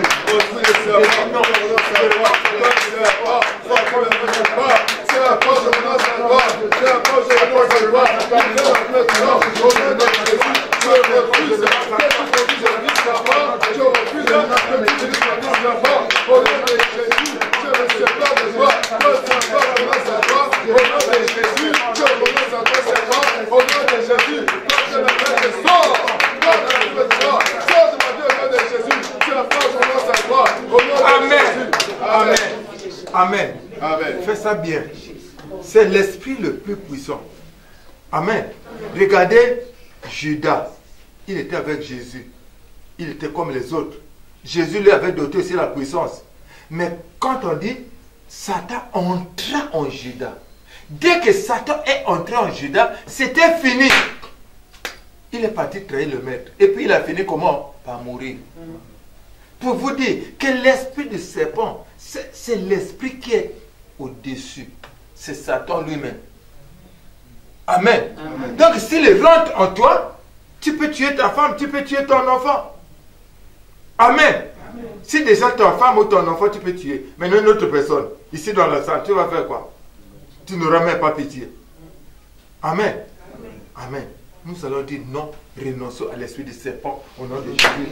Amen. Amen. Fais ça bien. C'est l'esprit le plus puissant. Amen. Regardez Judas. Il était avec Jésus. Il était comme les autres. Jésus lui avait doté aussi la puissance. Mais quand on dit Satan entra en Judas, dès que Satan est entré en Judas, c'était fini. Il est parti trahir le maître. Et puis il a fini comment? Par mourir. Pour vous dire que l'esprit du serpent, c'est l'esprit qui est au-dessus. C'est Satan lui-même. Amen. Amen. Donc s'il rentre en toi, tu peux tuer ta femme, tu peux tuer ton enfant. Amen. Amen. Si déjà ta femme ou ton enfant, tu peux tuer. Mais une autre personne, ici dans la salle, tu vas faire quoi? Tu n'auras même pas pitié. Amen. Amen. Amen. Nous allons dire non, renonçons à l'esprit du serpent au nom de Jésus.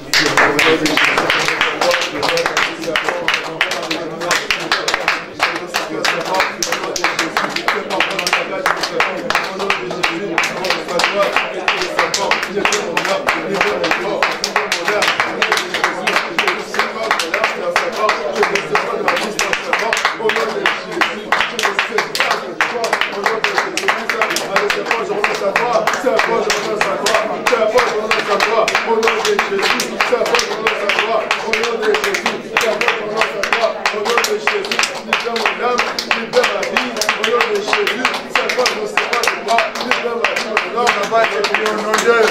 Jésus, s'appelle ton nom, sa gloire. Au nom de Jésus, s'appelle ton nom, sa gloire. Au nom de Jésus, libère mon âme, libère ma vie. Au nom de Jésus, s'appelle mon Seigneur de gloire. Libère ma vie, mon âme. Ça va être prié au nom d'eux.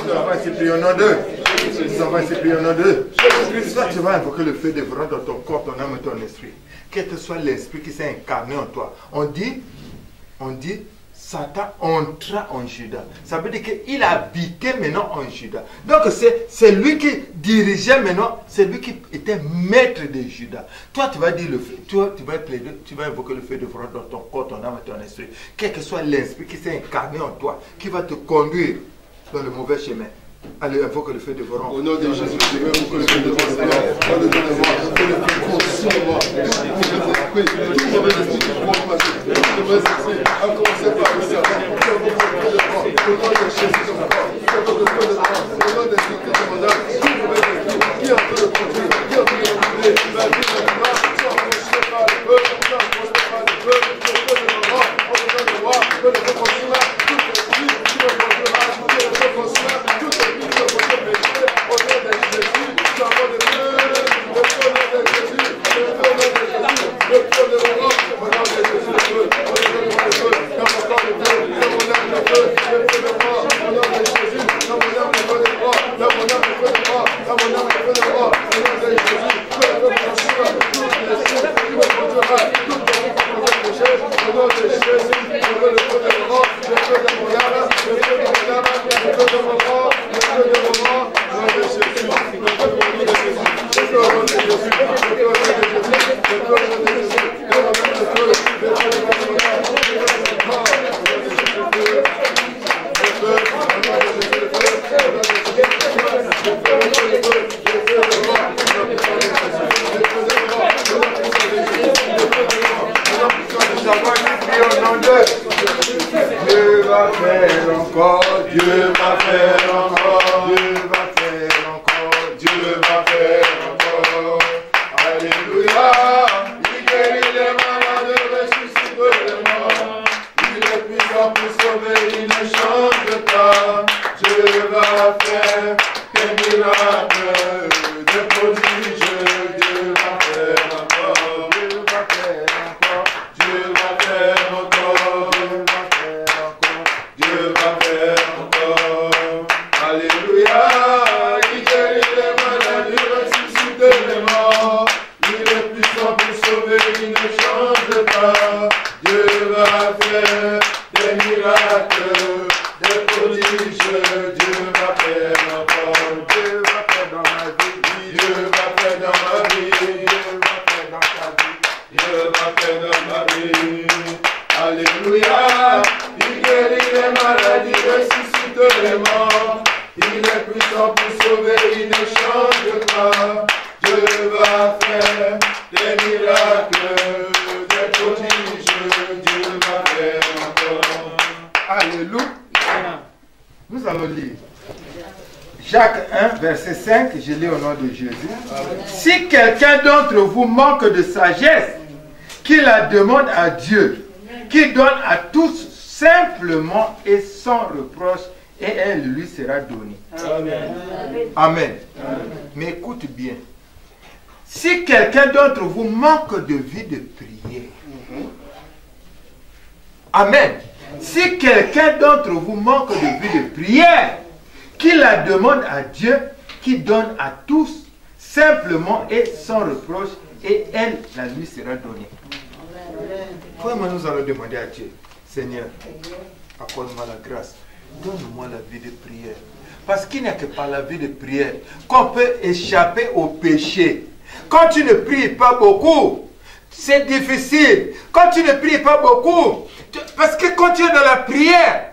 Ça va être prié au nom d'eux. Ça va être prié au nom d'eux. Toi, tu vas invoquer le feu dévorant dans ton corps, ton âme et ton esprit. Quel que soit l'esprit qui s'est incarné en toi. On dit, Satan entra en Judas. Ça veut dire qu'il habitait maintenant en Judas. Donc c'est lui qui dirigeait maintenant, c'est lui qui était maître de Judas. Toi, tu vas dire le feu, toi, tu vas plaider, tu vas invoquer le feu dévorant dans ton corps, ton âme et ton esprit. Quel que soit l'esprit qui s'est incarné en toi, qui va te conduire dans le mauvais chemin. Allez, invoque le feu dévorant. Au nom de Jésus, je veux invoquer le feu dévorant. Pardonnez-moi, que le feu consume-moi. Tout mauvais esprit qui prend ma vie. Tout mauvais esprit, à commencer par le serpent. Je veux invoquer le feu dévorant. Au nom de Jésus, je veux invoquer le feu dévorant. Au nom de Jésus, je veux invoquer tout mauvais esprit qui est en train de conduire, qui est en train de conduire ma vie, ma vie, soit consumé par le feu, soit consumé par le feu. Le feu dévorant, au nom de moi, que le feu consume tout esprit qui me conduira, que le feu consume tout esprit. Au nom de Jésus, nous avons le feu, le feu de Jésus, le feu de Jésus, le feu de mon âme, au nom de Jésus, le feu, au nom de mon feu, dans mon corps le feu, dans mon âme le feu, le feu de moi, au nom de Jésus, dans mon âme le feu de moi, dans mon âme le feu de moi, dans mon âme le feu de moi, au nom de Jésus, que le feu consume tout les cieux, qui me conduira, tout le monde qui me péché, au nom de Jésus, je veux le feu de moi, le feu de mon âme, le feu de mon âme, le feu de mon corps, le feu de mon corps. Dieu va faire encore, Dieu va faire encore, Dieu va faire encore, Dieu va faire encore. Alléluia. Il guérit les malades, ressuscite les morts. Il est puissant pour sauver, il ne change pas. Dieu va faire des miracles, des prodiges. Dieu va faire encore, Dieu va faire encore, Dieu va faire encore, Dieu va faire encore. Alléluia. Il guérit les malades, il ressuscite les morts. Il est puissant pour sauver, il ne change pas. Dieu va faire des miracles, des prodiges. Dieu va faire encore. Dieu va faire dans ma vie. Dieu va faire dans ma vie. Dieu va faire dans ta vie. Dieu va faire dans ma vie. Alléluia. Il guérit les maladies, ressuscite les morts. Il est puissant pour sauver, il ne change pas. Dieu va faire des miracles, des prodiges. Dieu va faire encore. Alléluia. Nous allons lire Jacques 1, verset 5. Je lis au nom de Jésus. Si quelqu'un d'entre vous manque de sagesse, qu'il la demande à Dieu, qui donne à tous simplement et sans reproche, et elle lui sera donnée. Amen. Amen. Mais écoute bien. Si quelqu'un d'entre vous manque de vie de prière, amen. Si quelqu'un d'entre vous manque de vie de prière, qu'il la demande à Dieu, qui donne à tous simplement et sans reproche, et elle la lui sera donnée. Comment nous allons demander à Dieu, Seigneur, accorde-moi la grâce, donne-moi la vie de prière. Parce qu'il n'y a que par la vie de prière qu'on peut échapper au péché. Quand tu ne pries pas beaucoup, c'est difficile. Quand tu ne pries pas beaucoup, parce que quand tu es dans la prière,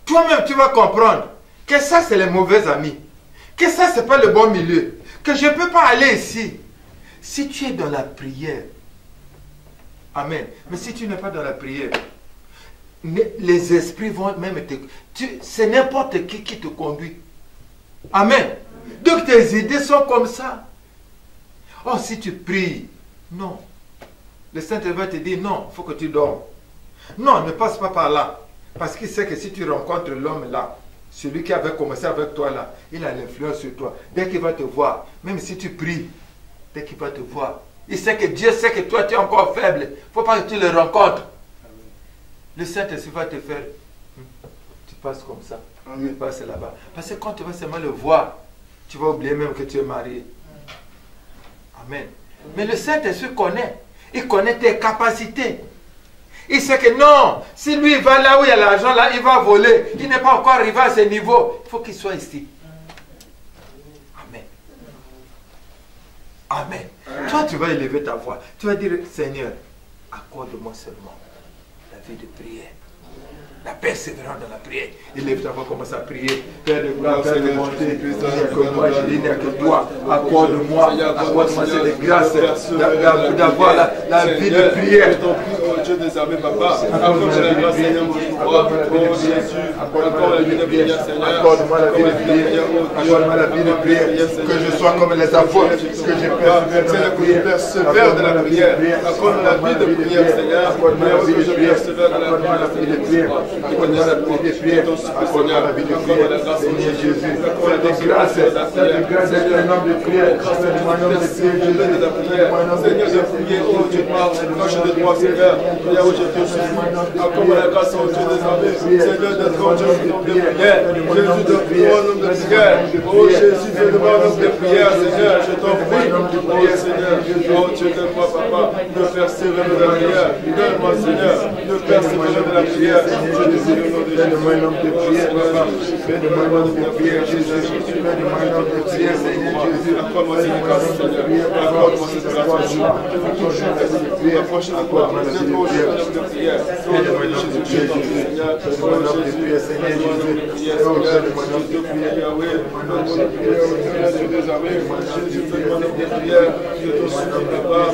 toi-même tu vas comprendre que ça c'est les mauvais amis, que ça c'est pas le bon milieu, que je ne peux pas aller ici. Si tu es dans la prière, amen. Mais si tu n'es pas dans la prière, les esprits vont même te... C'est n'importe qui te conduit. Amen. Donc tes idées sont comme ça. Oh, si tu pries, non. Le Saint-Esprit va te dire, non, il faut que tu dormes. Non, ne passe pas par là. Parce qu'il sait que si tu rencontres l'homme là, Celui qui avait commencé avec toi là, il a l'influence sur toi. Dès qu'il va te voir, même si tu pries, dès qu'il va te voir, il sait que Dieu sait que toi tu es encore faible. Il ne faut pas que tu le rencontres. Le Saint-Esprit va te faire. Tu passes comme ça. Tu passes là-bas. Parce que quand tu vas seulement le voir, tu vas oublier même que tu es marié. Amen. Mais le Saint-Esprit connaît. Il connaît tes capacités. Il sait que non, si lui va là où il y a l'argent, là, il va voler. Il n'est pas encore arrivé à ce niveau. Il faut qu'il soit ici. Amen. Amen. Toi, tu vas élever ta voix. Tu vas dire, Seigneur, accorde-moi seulement la vie de prière. La persévérance dans la prière. Élève ta voix, commence à prier. Père de gloire, Père de bonté, il n'y a que moi, il n'y a que toi. Accorde-moi cette grâce d'avoir la vie de prière. Dieu des armées, papa, accorde la grâce, Seigneur, mon roi, oh Jésus, accorde la vie de prière, Seigneur, accorde-moi la vie de prière, accorde-moi la vie de prière, que je sois comme les apôtres, que je persévère dans la prière, accorde-moi la vie de prière, Seigneur, accorde-moi la vie de prière, accorde-moi la vie de prière, accorde-moi la vie de prière, accorde-moi la vie de prière, Seigneur Jésus, fais des grâces d'être un homme de prière, fais-moi un homme de prière, Seigneur, de prier, oh Dieu, marche de toi, Seigneur. Seigneur, je te supplie, accorde la grâce au Dieu des armées, Seigneur, d'être un Dieu de prière, Jésus de prière, un homme de prière, oh Jésus, fais-moi un homme de prière, Seigneur, je t'en prie, oh Seigneur, oh Dieu de moi, papa, de persévérer dans la prière, donne-moi, Seigneur, de persévérer dans la prière, je te prie au nom de Jésus, fais-moi un homme de prière, papa, fais-moi un homme de prière, Jésus, fais-moi un homme de prière, Seigneur Jésus, accorde-moi cette grâce, Seigneur, accorde-moi cette grâce, Seigneur, approche-toi, de prière, Seigneur, je te supplie, Jésus, fais-nous un homme de prière, fais-nous Dieu des armées, fais-nous un homme de prière,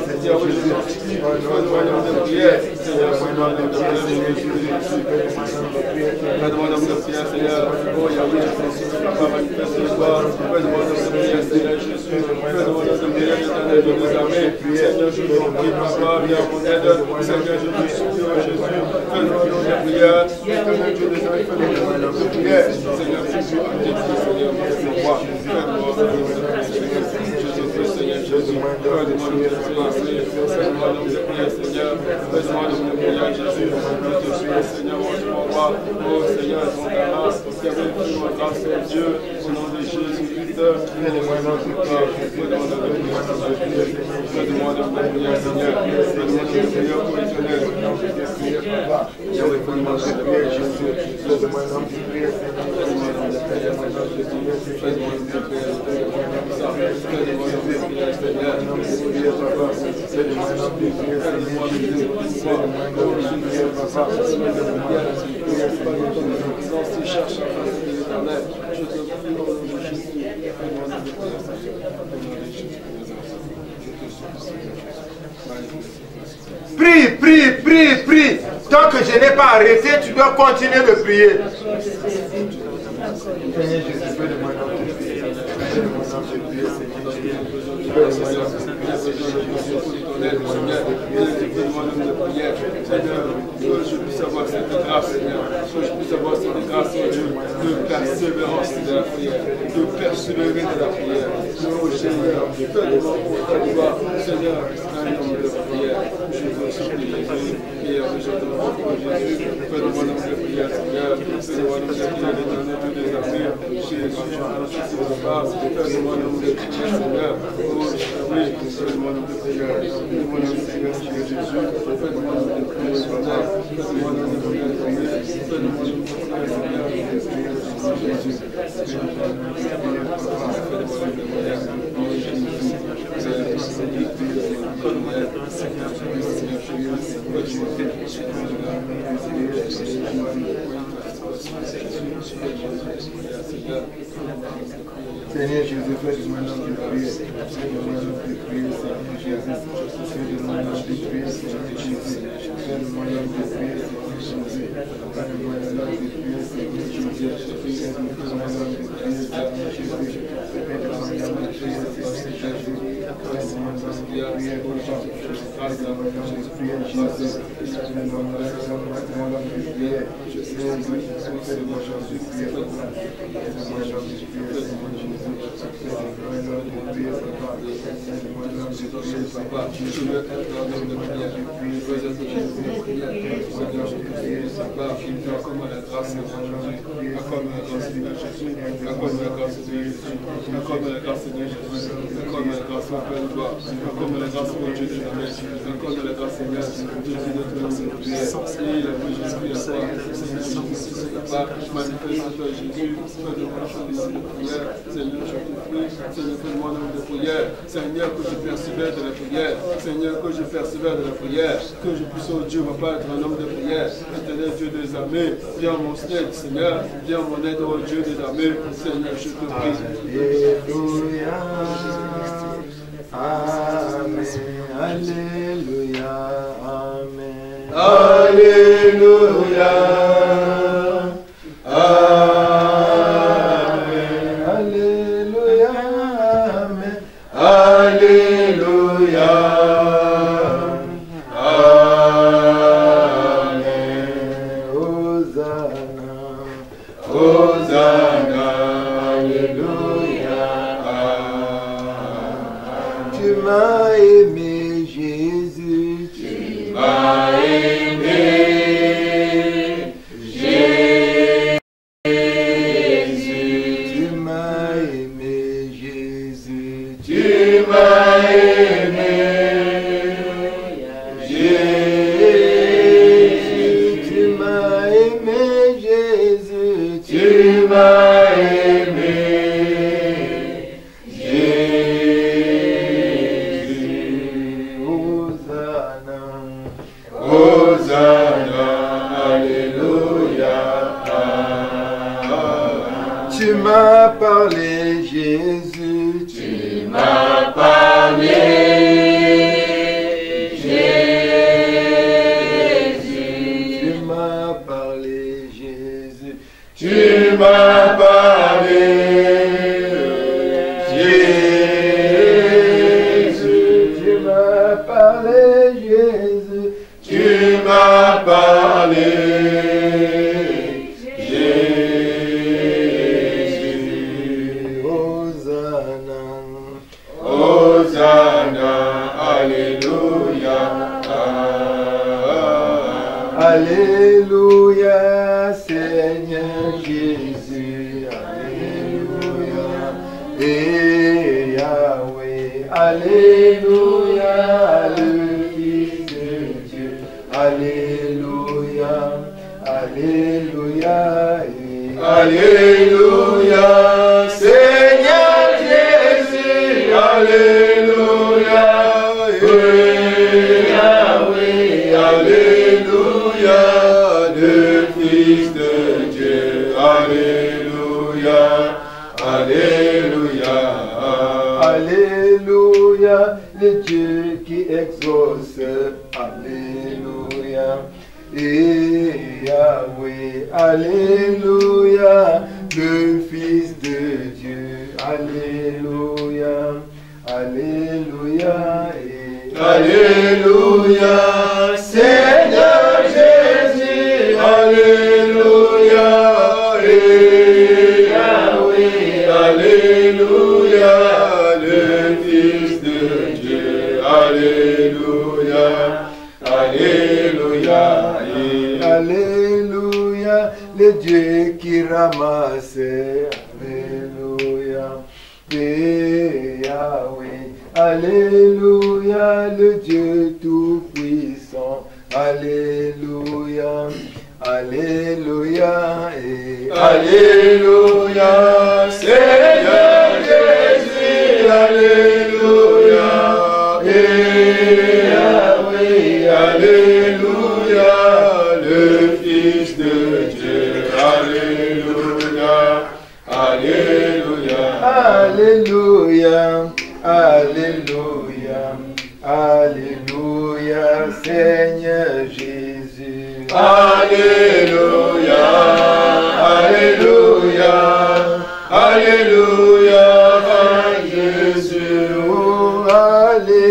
Seigneur Jésus, Seigneur, mon roi, fais-nous un homme de prière, Seigneur Jésus, Seigneur Jésus, fais-nous un homme de prière, Seigneur, fais-nous un homme de prière, Jésus, je te supplie, Seigneur, mon roi, oh Seigneur, ton grâce, qui avait pris ma grâce, Dieu, au nom de Jésus-Christ, fais-nous un homme de prière, fais-nous un homme de prière, fais-nous un homme de prière, Seigneur, fais-nous un homme de prière, Prie, prie, prie, prie. Tant que je n'ai pas arrêté, tu dois continuer de prier. Seigneur Jésus, fais-moi un homme de prière. Fais-moi un homme de prière, Seigneur Jésus. Fais-moi un homme de prière, Seigneur Jésus. Fais-moi un homme de prière, Seigneur. Que je puisse avoir cette grâce, Seigneur. Que je puisse avoir cette grâce, oh Dieu, de persévérance de la prière, de persévérer de la prière. Oh Seigneur, fais-moi, Seigneur, un homme de prière. Je veux supplie, Jésus, et je te prie, Jésus, fais-moi un homme de prière, Seigneur. Fais-moi un homme de prière, l'éternel Dieu des armées. Jésus, fais-moi un homme de prière, Seigneur. Oh, oui, fais-moi un homme de prière. Fais-moi un homme de prière, Jésus. Fais-moi un homme de prière, Seigneur. Fais-moi un homme de prière, Seigneur. Fais-moi un homme de prière, Seigneur. Jésus. Fais-moi un homme de prière, Seigneur Jésus, fais-moi un homme de prière. Fais-moi un homme de prière, Seigneur Jésus. Fais-moi un homme de prière, Seigneur Jésus. Fais-moi un homme de prière, Seigneur Jésus. Fais-moi un homme de prière, Seigneur Jésus. Fais-moi un homme de prière, Seigneur Jésus. Fais-moi un homme de prière, Seigneur Jésus. Seigneur, que je persévère de la prière. Seigneur, que je persévère de la prière. Que je puisse, oh Dieu, papa, être un homme de prière. Éternel Dieu des armées, viens mon aide, Seigneur. Viens mon aide, oh Dieu des armées. Seigneur, je te prie. Alléluia. Amen. Alléluia. Amen. Alléluia. Alléluia, Seigneur Jésus, Alléluia, et Yahweh, Alléluia, le Fils de Dieu, Alléluia, Alléluia, et Alléluia, Seigneur Jésus, Alléluia, et Yahweh, Alléluia, le Fils de Dieu, Alléluia, Alléluia, Alléluia, le Dieu qui exauce, Alléluia, et Yahweh, Alléluia, le Fils de Dieu, Alléluia, Alléluia, et Alléluia, Seigneur Jésus, Alléluia, et Yahweh, Alléluia, le Fils de Dieu, Alléluia, Alléluia, et Alléluia, le Dieu qui ramasse, Alléluia, et Yahweh, Alléluia, le Dieu tout-puissant, Alléluia, Alléluia, et Alléluia, Seigneur Jésus, Alléluia, et Yahweh, Alléluia, le Fils de Dieu, Alléluia, Alléluia, Alléluia, Alléluia, Alléluia, Seigneur Jésus, Alléluia, Alléluia, Alléluia, Jésus, oh, Alléluia.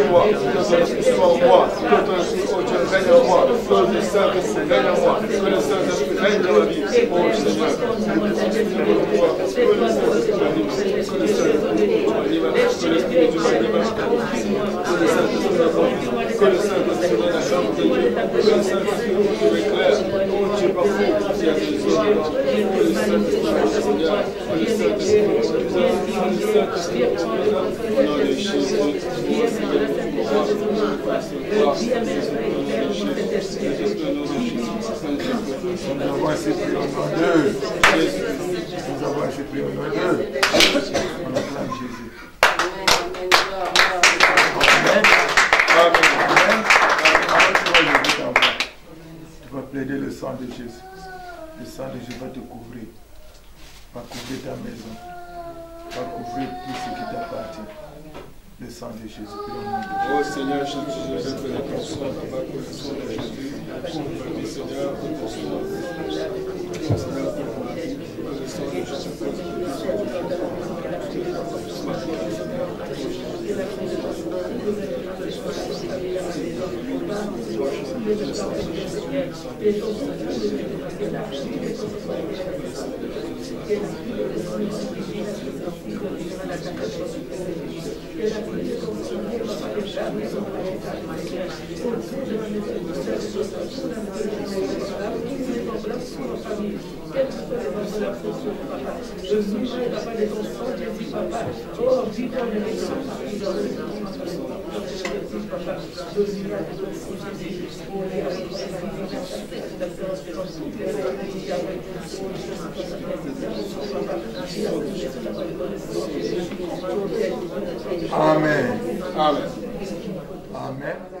sur moi. Que ton esprit soit en moi. Que ton esprit, oh Dieu, règne en moi. Que le Saint-Esprit règne en moi. Que le Saint-Esprit règne dans ma vie. Oh Seigneur, que le Saint-Esprit de la chambre de Dieu, que le Saint-Esprit nous éclaire. Oh Dieu, parfois, il y a des hommes. Que le Saint-Esprit, Seigneur, que le Saint-Esprit nous préserve. Que le Saint-Esprit nous préserve. Au nom de Jésus, nous avons ainsi pris au nom d'eux. Nous avons ainsi pris au nom d'eux. On acclame Jésus. Amen. Amen. Tu vas plaider le sang de Jésus. Le sang de Jésus va te couvrir. Va couvrir ta maison. Va couvrir tout ce qui t'appartient. Le sang de Jésus. Oh Seigneur Jésus, je vais faire ton sang, Papa, pour le sang de Jésus. Pour ma vie, Seigneur, pour ton sang. Seigneur, pour ma vie, pour le sang de Jésus. Amen. Amen. Amen.